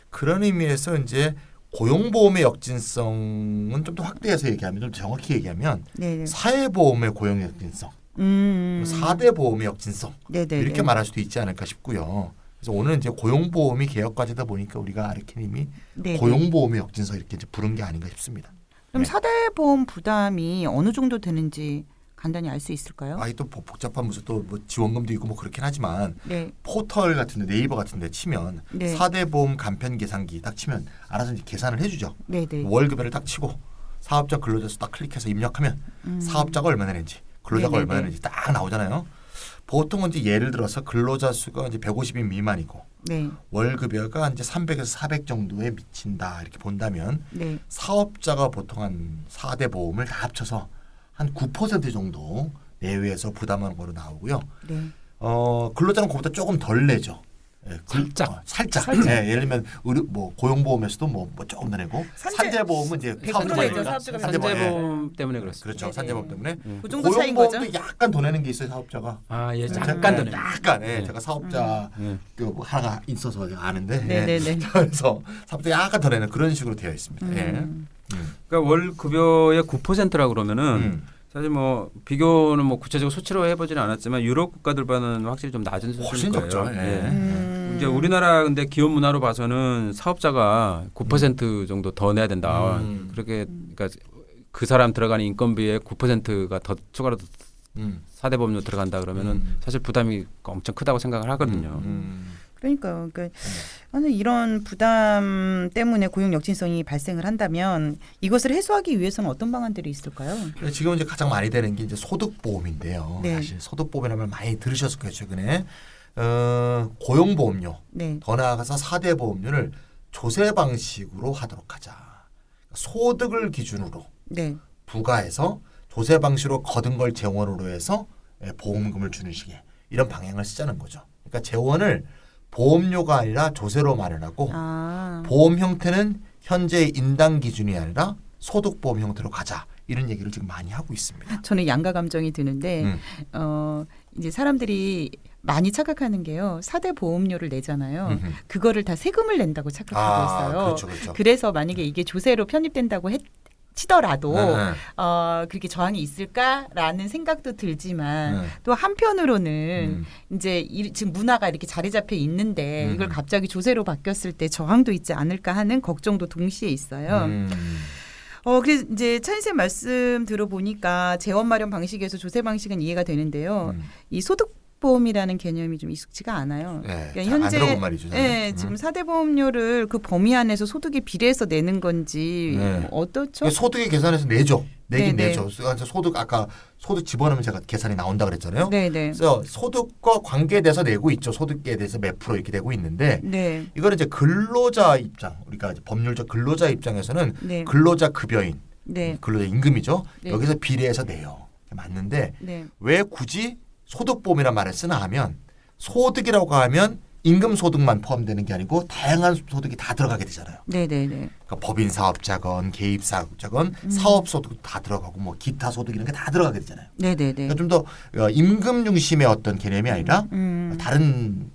그런 의미에서 이제 고용보험의 역진성은 좀 더 확대해서 얘기하면 좀 정확히 얘기하면 네네. 사회보험의 고용 역진성, 4대 보험의 역진성 네네. 이렇게 말할 수도 있지 않을까 싶고요. 그래서 오늘 이제 고용보험이 개혁과제다 보니까 우리가 아르케님이 네네. 고용보험의 역진성 이렇게 이제 부른 게 아닌가 싶습니다. 그럼 네. 4대 보험 부담이 어느 정도 되는지 간단히 알 수 있을까요? 아이 또 복잡한 무슨 또 뭐 지원금도 있고 뭐 그렇긴 하지만 네. 포털 같은데 네이버 같은데 치면 네. 4대 보험 간편 계산기 딱 치면 알아서 이제 계산을 해주죠. 네네. 월급을 딱 치고 사업자 근로자 수 딱 클릭해서 입력하면 사업자가 얼마나 냈는지 근로자가 네네네. 얼마나 냈는지 딱 나오잖아요. 보통은 이제 예를 들어서 근로자 수가 이제 150인 미만이고 네. 월급여가 이제 300에서 400 정도에 미친다 이렇게 본다면 네. 사업자가 보통 한 4대 보험을 다 합쳐서 한 9% 정도 내외에서 부담하는 거로 나오고요. 네. 근로자는 그보다 조금 덜 내죠. 예, 살짝. 예, 예를 들면 뭐 고용보험에서도 뭐 조금 더 내고 산재보험은 이제 100% 사업자가 내죠, 내니까 사업자가 산재보험 때문에 그렇습니다. 그렇죠. 네네. 산재보험 때문에 그 정도 차이인 거죠? 고용보험도 약간 더 내는 게 있어요 사업자가. 아, 예, 제가 잠깐 더네. 약간 네. 제가 사업자 뭐 하나가 있어서 제가 아는데 네네네. 그래서 사업자 약간 더 내는 그런 식으로 되어 있습니다. 예. 그러니까 월 급여의 9%라 그러면은 사실 뭐 비교는 뭐 구체적으로 수치로 해보지는 않았지만 유럽 국가들보다는 확실히 좀 낮은 훨씬 수준일 거예요. 적죠. 예. 이제 우리나라 근데 기업 문화로 봐서는 사업자가 9% 정도 더 내야 된다. 그렇게 그러니까 그 사람 들어가는 인건비의 9%가 더 추가로 4대 보험료 들어간다 그러면은 사실 부담이 엄청 크다고 생각을 하거든요. 그러니까요. 그러니까 저는 이런 부담 때문에 고용 역진성이 발생을 한다면 이것을 해소하기 위해서는 어떤 방안들이 있을까요? 지금 이제 가장 많이 되는 게 이제 소득보험인데요. 네. 사실 소득보험이라는 말 많이 들으셨을 거예요 최근에. 고용보험료 네. 더 나아가서 4대 보험료를 조세 방식으로 하도록 하자. 소득을 기준으로 네. 부과해서 조세 방식으로 거둔 걸 재원으로 해서 보험금을 주는 식의 이런 방향을 쓰자는 거죠. 그러니까 재원을 보험료가 아니라 조세로 마련하고 보험 형태는 현재 인당 기준이 아니라 소득보험 형태로 가자. 이런 얘기를 지금 많이 하고 있습니다. 저는 양가 감정이 드는데 이제 사람들이 많이 착각하는 게요. 4대 보험료를 내잖아요. 그거를 다 세금을 낸다고 착각하고 있어요. 그렇죠, 그렇죠. 그래서 만약에 이게 조세로 편입된다고 치더라도 네. 그렇게 저항이 있을까라는 생각도 들지만 또 한편으로는 이제 지금 문화가 이렇게 자리 잡혀 있는데 이걸 갑자기 조세로 바뀌었을 때 저항도 있지 않을까 하는 걱정도 동시에 있어요. 그래서 이제 차인 쌤 말씀 들어보니까 재원 마련 방식에서 조세 방식은 이해가 되는데요. 이 소득 소득보험이라는 개념이 좀 익숙지가 않아요. 네, 그러니까 안 현재 들어본 말이죠. 저는. 네, 지금 4대 보험료를 그 범위 안에서 소득에 비례해서 내는 건지 네. 뭐 어떻죠? 소득의 계산에서 내죠. 내긴 네네. 내죠. 소득 아까 소득 집어넣으면 제가 계산이 나온다 그랬잖아요. 네네. 그래서 소득과 관계돼서 내고 있죠. 소득에 대해서 몇 프로 이렇게 되고 있는데 네. 이거는 이제 근로자 입장, 우리가 이제 법률적 근로자 입장에서는 네. 근로자 급여인, 네. 근로자 임금이죠. 네. 여기서 비례해서 내요. 맞는데 네. 왜 굳이 소득보험이란 말을 쓰나 하면 소득이라고 하면 임금 소득만 포함되는 게 아니고 다양한 소득이 다 들어가게 되잖아요. 네네네. 그러니까 법인 사업자건 개입 사업자건 사업 소득도 다 들어가고 뭐 기타 소득 이런 게 다 들어가게 되잖아요. 네네네. 그러니까 좀 더 임금 중심의 어떤 개념이 아니라 다른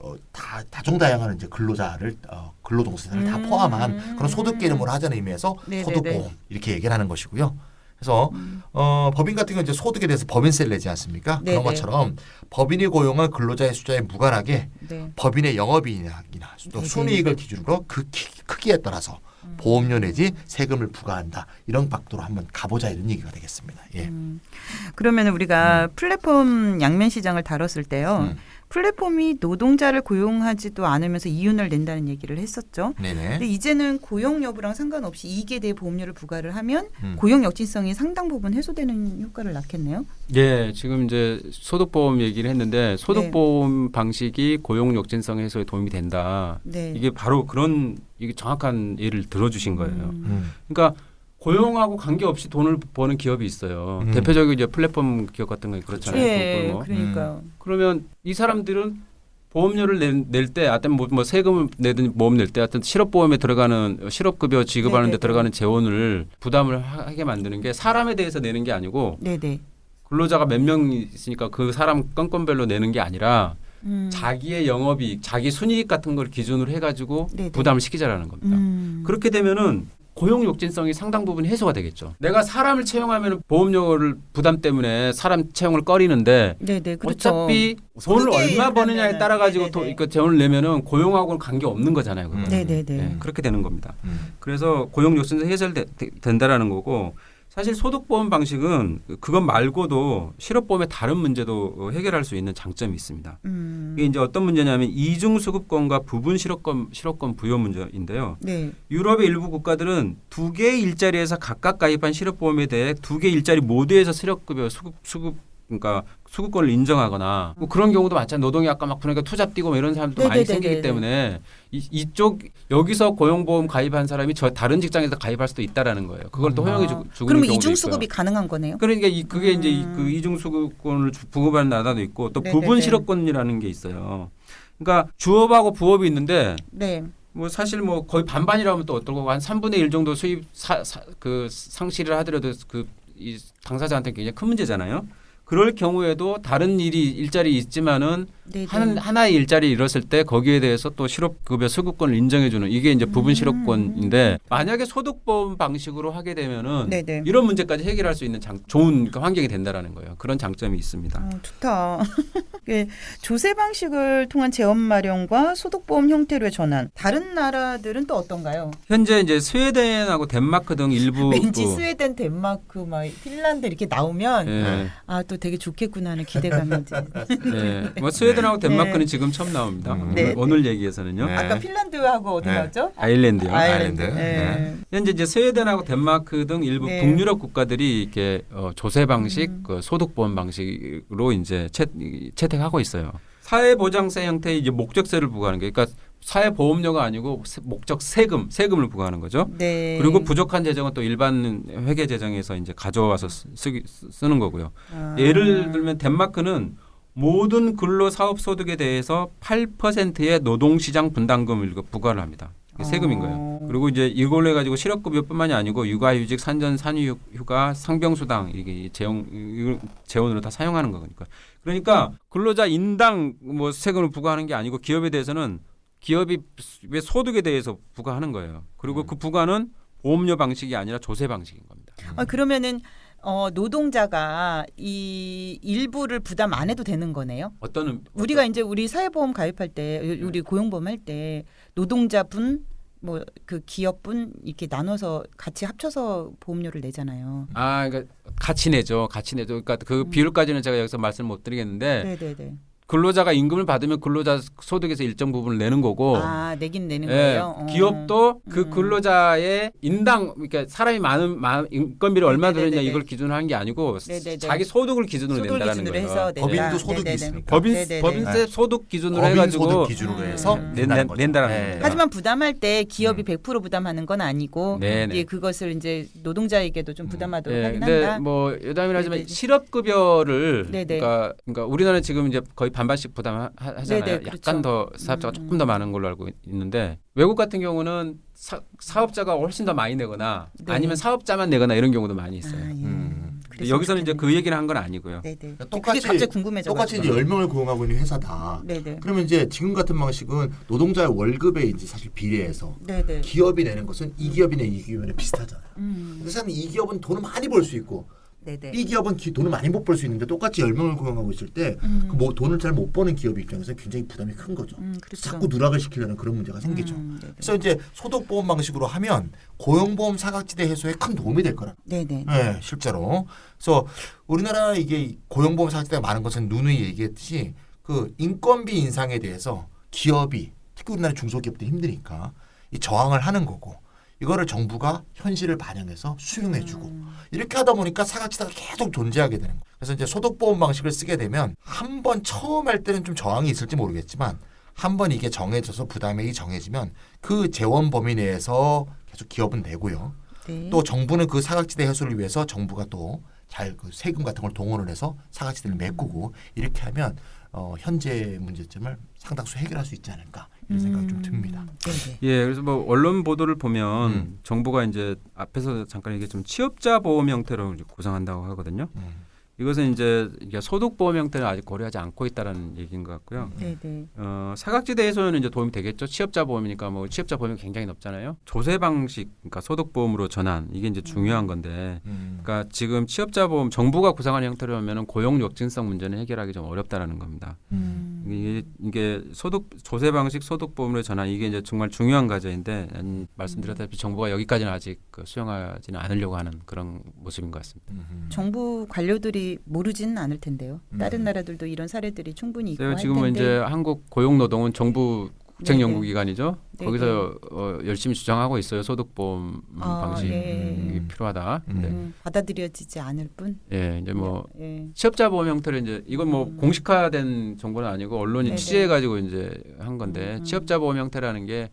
다종다양한 이제 근로자를 근로동사를 다 포함한 그런 소득 개념으로 하자는 의미에서 네네네. 소득보험 이렇게 얘기를 하는 것이고요. 그래서 법인 같은 경우 이제 소득에 대해서 법인세를 내지 않습니까? 네네. 그런 것처럼 법인이 고용한 근로자의 숫자에 무관하게 네. 법인의 영업이익이나 또 네네. 순이익을 기준으로 그 크기에 따라서 보험료 내지 세금을 부과한다. 이런 각도로 한번 가보자 이런 얘기가 되겠습니다. 예. 그러면 우리가 플랫폼 양면 시장을 다뤘을 때요. 음. 플랫폼이 노동자를 고용하지도 않으면서 이윤을 낸다는 얘기를 했었죠. 네네. 근데 이제는 고용 여부랑 상관없이 이익에 대해 보험료를 부과를 하면 음. 고용 역진성이 상당 부분 해소되는 효과를 낳겠네요. 예, 지금 이제 소득보험 얘기를 했는데 소득보험 방식이 고용 역진성 해소에 도움이 된다. 네. 이게 바로 그런 이게 정확한 예를 들어주신 거예요. 음. 그러니까 고용하고 관계없이 돈을 버는 기업이 있어요. 대표적인 이제 플랫폼 기업 같은 거 그렇잖아요. 예, 뭐. 그러니까요. 그러면 이 사람들은 보험료를 낼 때, 하여튼 뭐 세금을 내든 보험 낼 때, 하여튼 실업보험에 들어가는 실업급여 지급하는 데 네네네. 들어가는 재원을 부담을 하게 만드는 게 사람에 대해서 내는 게 아니고 네네. 근로자가 몇 명 있으니까 그 사람 건건별로 내는 게 아니라 음. 자기의 영업이익, 자기 순이익 같은 걸 기준으로 해가지고 네네. 부담을 시키자라는 겁니다. 그렇게 되면은 고용 욕진성이 상당 부분 해소가 되겠죠. 내가 사람을 채용하면 보험료를 부담 때문에 사람 채용을 꺼리는데 네네. 그렇죠. 어차피 돈을 소득에 얼마 버느냐에 의하면은, 따라 가지고 네네네. 그 재원을 내면은 고용하고는 관계 없는 거잖아요. 그건. 네네네. 네, 그렇게 되는 겁니다. 음. 그래서 고용 욕진성 해결된다라는 거고 사실 소득보험 방식은 그것 말고도 실업보험의 다른 문제도 해결할 수 있는 장점이 있습니다. 이게 이제 어떤 문제냐면 이중 수급권과 부분 실업권 부여 문제인데요. 네. 유럽의 일부 국가들은 두 개의 일자리에서 각각 가입한 실업보험에 대해 두 개의 일자리 모두에서 실업급여 그러니까 수급권을 인정하거나 뭐 그런 경우도 많잖아요. 노동이 아까 막 그러니까 투잡 뛰고 뭐 이런 사람도 많이 네네네네. 생기기 때문에 이쪽 여기서 고용보험 가입한 사람이 저 다른 직장에서 가입할 수도 있다라는 거예요. 그걸 또 허용해 주는 그러면 경우도 이중 있고요. 수급이 가능한 거네요. 그러니까 그게 이제 그 이중 수급권을 부급하는 나라도 있고 또 네네네. 부분 실업권이라는 게 있어요. 그러니까 주업하고 부업이 있는데 네. 뭐 사실 뭐 거의 반반이라고 하면 또 어떨고 한 3분의 1 정도 수입 그 상실을 하더라도 그 이 당사자한테 굉장히 큰 문제잖아요. 그럴 경우에도 다른 일자리 있지만은 네네. 하나의 일자리 잃었을 때 거기에 대해서 또 실업급여 수급권을 인정해주는 이게 이제 부분 실업권인데 만약에 소득보험 방식으로 하게 되면은 네네. 이런 문제까지 해결할 수 있는 좋은 환경이 된다라는 거예요. 그런 장점이 있습니다. 좋다. 조세 방식을 통한 재원 마련과 소득보험 형태로의 전환. 다른 나라들은 또 어떤가요? 현재 이제 스웨덴하고 덴마크 등 일부 왠지 스웨덴, 덴마크, 막 핀란드 이렇게 나오면 예. 또 되게 좋겠구나 하는 기대감이 이제. 예. 뭐 스웨덴하고 덴마크는 네. 지금 처음 나옵니다. 네. 오늘 얘기에서는요. 네. 아까 핀란드하고 어디 네. 나왔죠? 아일랜드요. 아일랜드. 네. 현재 이제 스웨덴하고 덴마크 등 일부 네. 북유럽 국가들이 이렇게 조세 방식, 그 소득보험 방식으로 이제 채택하고 있어요. 사회보장세 형태의 이제 목적세를 부과하는 게, 그러니까 사회보험료가 아니고 목적 세금을 부과하는 거죠. 네. 그리고 부족한 재정은 또 일반 회계 재정에서 이제 가져와서 쓰는 거고요. 예를 들면 덴마크는 모든 근로사업소득에 대해서 8%의 노동시장 분담금을 부과를 합니다. 이게 세금인 거예요. 그리고 이제 이걸로 해가지고 실업급여뿐만이 아니고 육아휴직, 산전, 산후휴가, 상병수당 이게 재원으로 다 사용하는 거니까. 그러니까 근로자 인당 뭐 세금을 부과하는 게 아니고 기업에 대해서는 기업이 왜 소득에 대해서 부과하는 거예요. 그리고 그 부과는 보험료 방식이 아니라 조세 방식인 겁니다. 그러면은 노동자가 이 일부를 부담 안 해도 되는 거네요. 우리가 이제 우리 사회보험 가입할 때, 우리 고용보험 할 때 노동자분 뭐 그 기업분 이렇게 나눠서 같이 합쳐서 보험료를 내잖아요. 그러니까 같이 내죠. 그러니까 그 비율까지는 제가 여기서 말씀 못 드리겠는데 네네네. 근로자가 임금을 받으면 근로자 소득에서 일정 부분을 내는 거고 아, 내긴 내는 예, 거예요. 기업도 그 근로자의 인당 그러니까 사람이 많은 인건비를 얼마 네네네네. 들었냐 이걸 기준으로 하는 게 아니고 네네네. 자기 소득을 기준으로 소득 낸다는 기준으로 거예요. 해서 낸다. 법인도 소득이 네네네. 있으니까. 네네네. 법인세 소득 기준으로 법인 해가지고 소득 기준으로 해서 낸다는 거죠. 낸다는 네. 겁니다. 하지만 부담할 때 기업이 100% 부담하는 건 아니고 네네. 예, 그것을 이제 노동자에게도 좀 부담하도록 예, 하긴 근데 한다. 뭐 여담이라 하지만 네네. 실업급여를 네네. 그러니까 우리나라는 지금 이제 거의 반반씩 부담하잖아요. 네네, 그렇죠. 약간 더 사업자가 조금 더 많은 걸로 알고 있는데 외국 같은 경우는 사업자가 훨씬 더 많이 내거나 네. 아니면 사업자만 내거나 이런 경우도 많이 있어요. 아, 예. 근데 여기서는 이제 그 얘기를 한 건 아니고요. 네네. 똑같이 그게 갑자기 궁금해져. 똑같이 이제 10명을 고용하고 있는 회사다. 네네. 그러면 이제 지금 같은 방식은 노동자의 월급에 이제 사실 비례해서 네네. 기업이 내는 것은 이 기업이나 이 기업이나 비슷하잖아요. 그 사람이 이 기업은 돈을 많이 벌 수 있고 네네. 이 기업은 돈을 많이 못 벌 수 있는데 똑같이 10명을 고용하고 있을 때 그 뭐 돈을 잘 못 버는 기업 입장에서 굉장히 부담이 큰 거죠. 그렇죠. 자꾸 누락을 시키려는 그런 문제가 생기죠. 네네. 그래서 이제 소득보험 방식으로 하면 고용보험 사각지대 해소에 큰 도움이 될 거라. 네네. 네, 실제로. 그래서 우리나라 이게 고용보험 사각지대가 많은 것은 누누이 얘기했듯이 그 인건비 인상에 대해서 기업이 특히 우리나라 중소기업들이 힘드니까 이 저항을 하는 거고 이거를 정부가 현실을 반영해서 수용해주고 이렇게 하다 보니까 사각지대가 계속 존재하게 되는 거예요. 그래서 이제 소득보험 방식을 쓰게 되면 한 번 처음 할 때는 좀 저항이 있을지 모르겠지만 한 번 이게 정해져서 부담액이 정해지면 그 재원 범위 내에서 계속 기업은 내고요. 네. 또 정부는 그 사각지대 해소를 위해서 정부가 또 잘 그 세금 같은 걸 동원을 해서 사각지대를 메꾸고 이렇게 하면 현재 문제점을 상당수 해결할 수 있지 않을까 이런 생각이 좀 듭니다. 네네. 예, 그래서 뭐 언론 보도를 보면 정부가 이제 앞에서 잠깐 얘기했지만 취업자 보험 형태로 이제 구성한다고 하거든요. 이것은 이제 이게 소득 보험 형태는 아직 고려하지 않고 있다라는 얘기인 것 같고요. 네네. 사각지대 해소에는 이제 도움이 되겠죠. 취업자 보험이니까 뭐 취업자 보험이 굉장히 높잖아요. 조세 방식, 그러니까 소득 보험으로 전환 이게 이제 중요한 건데, 그러니까 지금 취업자 보험 정부가 구성하는 형태로 하면은 고용 역진성 문제는 해결하기 좀 어렵다라는 겁니다. 이게 소득 조세 방식 소득 보험으로 전환 이게 이제 정말 중요한 과제인데 말씀드렸다시피 정부가 여기까지는 아직 수용하지는 않으려고 하는 그런 모습인 것 같습니다. 정부 관료들이 모르지는 않을 텐데요. 다른 나라들도 이런 사례들이 충분히 있고 할 지금은 텐데. 이제 한국 고용노동은 정부 국책연구기관이죠. 네네. 거기서 열심히 주장하고 있어요. 소득보험 방식이 예. 필요하다. 근데 받아들여지지 않을 뿐. 예, 이제 뭐 예. 취업자 보험 형태로 이제 이건 뭐 공식화된 정보는 아니고 언론이 네네. 취재해가지고 이제 한 건데 취업자 보험 형태라는 게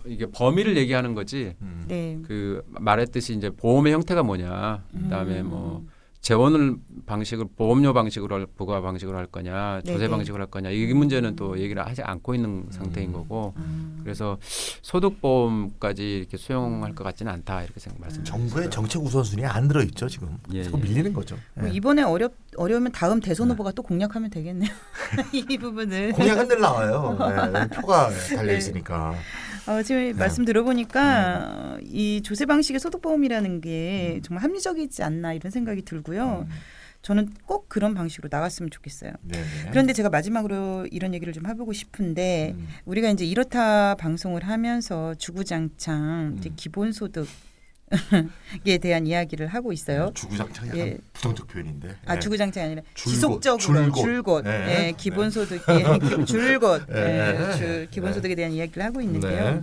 이게 범위를 얘기하는 거지. 네. 그 말했듯이 이제 보험의 형태가 뭐냐. 그다음에 뭐 재원을 방식을 보험료 방식으로 부과 방식으로 할 거냐 조세 네네. 방식으로 할 거냐 이 문제는 또 얘기를 하지 않고 있는 상태인 거고 그래서 소득보험까지 이렇게 수용할 것 같지는 않다 이렇게 말씀드립니다. 정부의 정책 우선순위에 안 들어있죠 지금. 예, 자꾸 예. 밀리는 거죠. 뭐 예. 이번에 어려우면 다음 대선 후보가 또 공략하면 되겠네요. 이 부분을. 공약은 늘 나와요. 예, 표가 달려 있으니까. 지금 말씀 들어보니까 이 조세 방식의 소득보험이라는 게 정말 합리적이지 않나 이런 생각이 들고요. 저는 꼭 그런 방식으로 나갔으면 좋겠어요. 네네. 그런데 제가 마지막으로 이런 얘기를 좀 해보고 싶은데 우리가 이제 이렇다 방송을 하면서 주구장창 이제 기본소득 에 대한 이야기를 하고 있어요. 주구장창 약간 예. 부정적 표현인데. 아 예. 주구장창이 아니라 줄곧, 지속적으로 줄곧. 줄곧, 네. 예, 기본소득이 줄곧, 네. 기본소득에 대한 이야기를 하고 있는데요.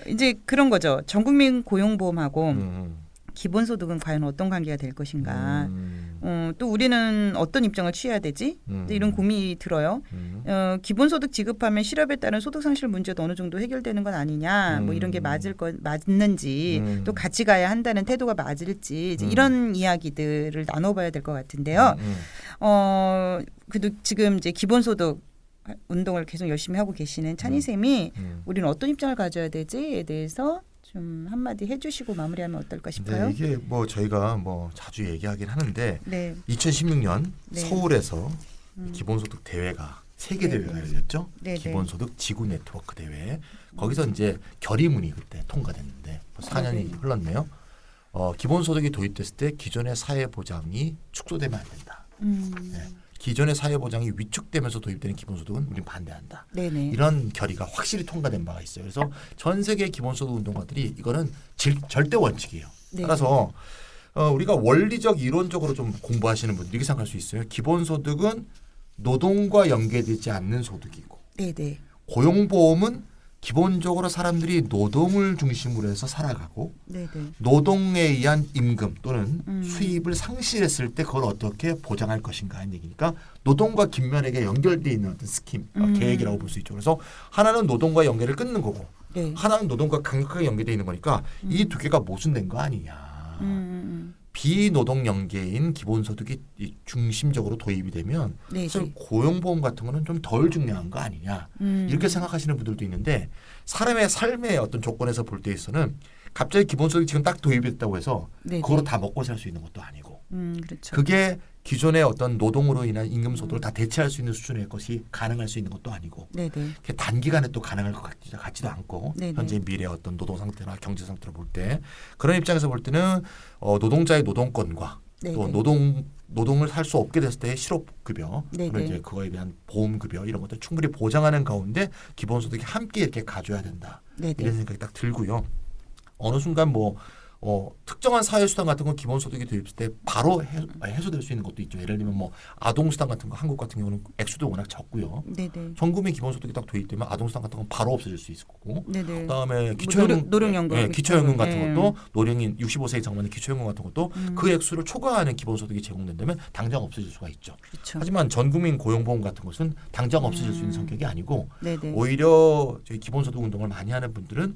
네. 이제 그런 거죠. 전국민 고용보험하고 음. 기본소득은 과연 어떤 관계가 될 것인가. 또 우리는 어떤 입장을 취해야 되지? 이제 이런 고민이 들어요. 기본소득 지급하면 실업에 따른 소득상실 문제도 어느 정도 해결되는 건 아니냐. 뭐 이런 게 맞는지 또 같이 가야 한다는 태도가 맞을지 이제 이런 이야기들을 나눠봐야 될 것 같은데요. 그래도 지금 이제 기본소득 운동을 계속 열심히 하고 계시는 찬희 쌤이 우리는 어떤 입장을 가져야 되지에 대해서 좀 한마디 해주시고 마무리하면 어떨까 싶어요. 네, 이게 뭐 저희가 뭐 자주 얘기하긴 하는데 네. 2016년 네. 서울에서 기본소득 대회가 세계 네. 대회가 열렸죠. 네, 네. 기본소득 지구 네트워크 대회. 거기서 이제 결의문이 그때 통과됐는데 벌써 4년이 흘렀네요. 기본소득이 도입됐을 때 기존의 사회보장이 축소되면 안 된다. 네. 기존의 사회보장이 위축되면서 도입되는 기본소득은 우리는 반대한다. 네네. 이런 결의가 확실히 통과된 바가 있어요. 그래서 전 세계 기본소득 운동가들이 이거는 절대 원칙이에요. 네. 따라서 우리가 원리적 이론적으로 좀 공부하시는 분들이 이렇게 생각할 수 있어요. 기본소득은 노동과 연계되지 않는 소득이고 네네. 고용보험은 기본적으로 사람들이 노동을 중심으로 해서 살아가고 네네. 노동에 의한 임금 또는 수입을 상실했을 때 그걸 어떻게 보장할 것인가 하는 얘기니까 노동과 긴밀하게 연결되어 있는 어떤 스킴, 계획이라고 볼 수 있죠. 그래서 하나는 노동과 연계를 끊는 거고 네. 하나는 노동과 강력하게 연계되어 있는 거니까 이 두 개가 모순된 거 아니냐. 비노동 연계인 기본소득이 중심적으로 도입이 되면 네네. 사실 고용보험 같은 거는 좀 덜 중요한 거 아니냐 이렇게 생각하시는 분들도 있는데 사람의 삶의 어떤 조건에서 볼 때 있어는 갑자기 기본소득이 지금 딱 도입이 됐다고 해서 네네. 그거로 다 먹고 살 수 있는 것도 아니고 그렇죠. 그게 기존의 어떤 노동으로 인한 임금 소득을 다 대체할 수 있는 수준의 것이 가능할 수 있는 것도 아니고 네네. 그게 단기간에 또 가능할 것 같지도 않고 네네. 현재 미래의 어떤 노동 상태나 경제 상태로 볼 때 그런 입장에서 볼 때는 노동자의 노동권과 네네. 또 노동을 할 수 없게 됐을 때의 실업급여 네네. 그리고 이제 그거에 대한 보험급여 이런 것들 충분히 보장하는 가운데 기본소득이 함께 이렇게 가져야 된다 네네. 이런 생각이 딱 들고요. 어느 순간 뭐 특정한 사회수당 같은 건 기본소득이 도입될 때 바로 해소될 수 있는 것도 있죠. 예를 들면 뭐 아동수당 같은 거 한국 같은 경우는 액수도 워낙 적고요. 네네. 전국민 기본소득이 딱 도입되면 아동수당 같은 건 바로 없어질 수 있을 거고 네네. 그다음에 뭐 노령연금, 예, 기초연금 같은 예. 것도 노령인 65세 이상 만의 기초연금 같은 것도 그 액수를 초과하는 기본소득이 제공된다면 당장 없어질 수가 있죠. 그렇죠. 하지만 전국민 고용보험 같은 것은 당장 없어질 수 있는 성격이 아니고 네네. 오히려 저희 기본소득 운동을 많이 하는 분들은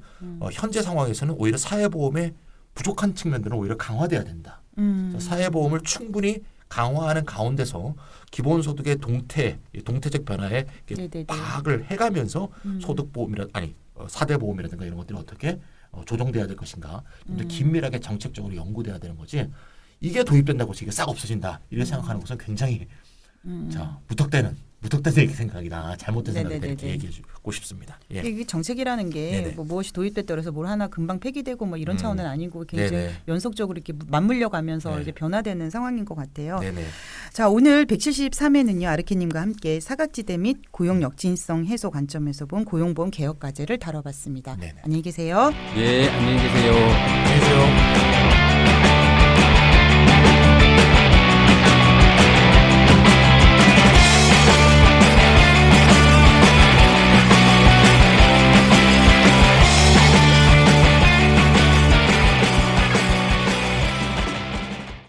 현재 상황에서는 오히려 사회보험의 부족한 측면들은 오히려 강화돼야 된다. 그래서 사회보험을 충분히 강화하는 가운데서 기본소득의 동태적 변화에 네네네. 파악을 해가면서 사대보험이라든가 이런 것들이 어떻게 조정돼야 될 것인가 좀 더 긴밀하게 정책적으로 연구돼야 되는 거지 이게 도입된다고 해서 이게 싹 없어진다 이렇게 생각하는 것은 굉장히 무턱대는 생각이다. 잘못된 생각이다 이렇게 네네네네. 얘기하고 싶습니다. 예. 이게 정책이라는 게 네네. 뭐 무엇이 도입됐다고 해서 뭘 하나 금방 폐기되고 뭐 이런 차원은 아니고 이렇게 이제 네네. 연속적으로 이렇게 맞물려 가면서 네. 이제 변화되는 상황인 것 같아요. 네네. 자, 오늘 173회는요. 아르케님과 함께 사각지대 및 고용 역진성 해소 관점에서 본 고용보험 개혁 과제를 다뤄봤습니다. 네네. 안녕히 계세요. 예, 안녕히 계세요.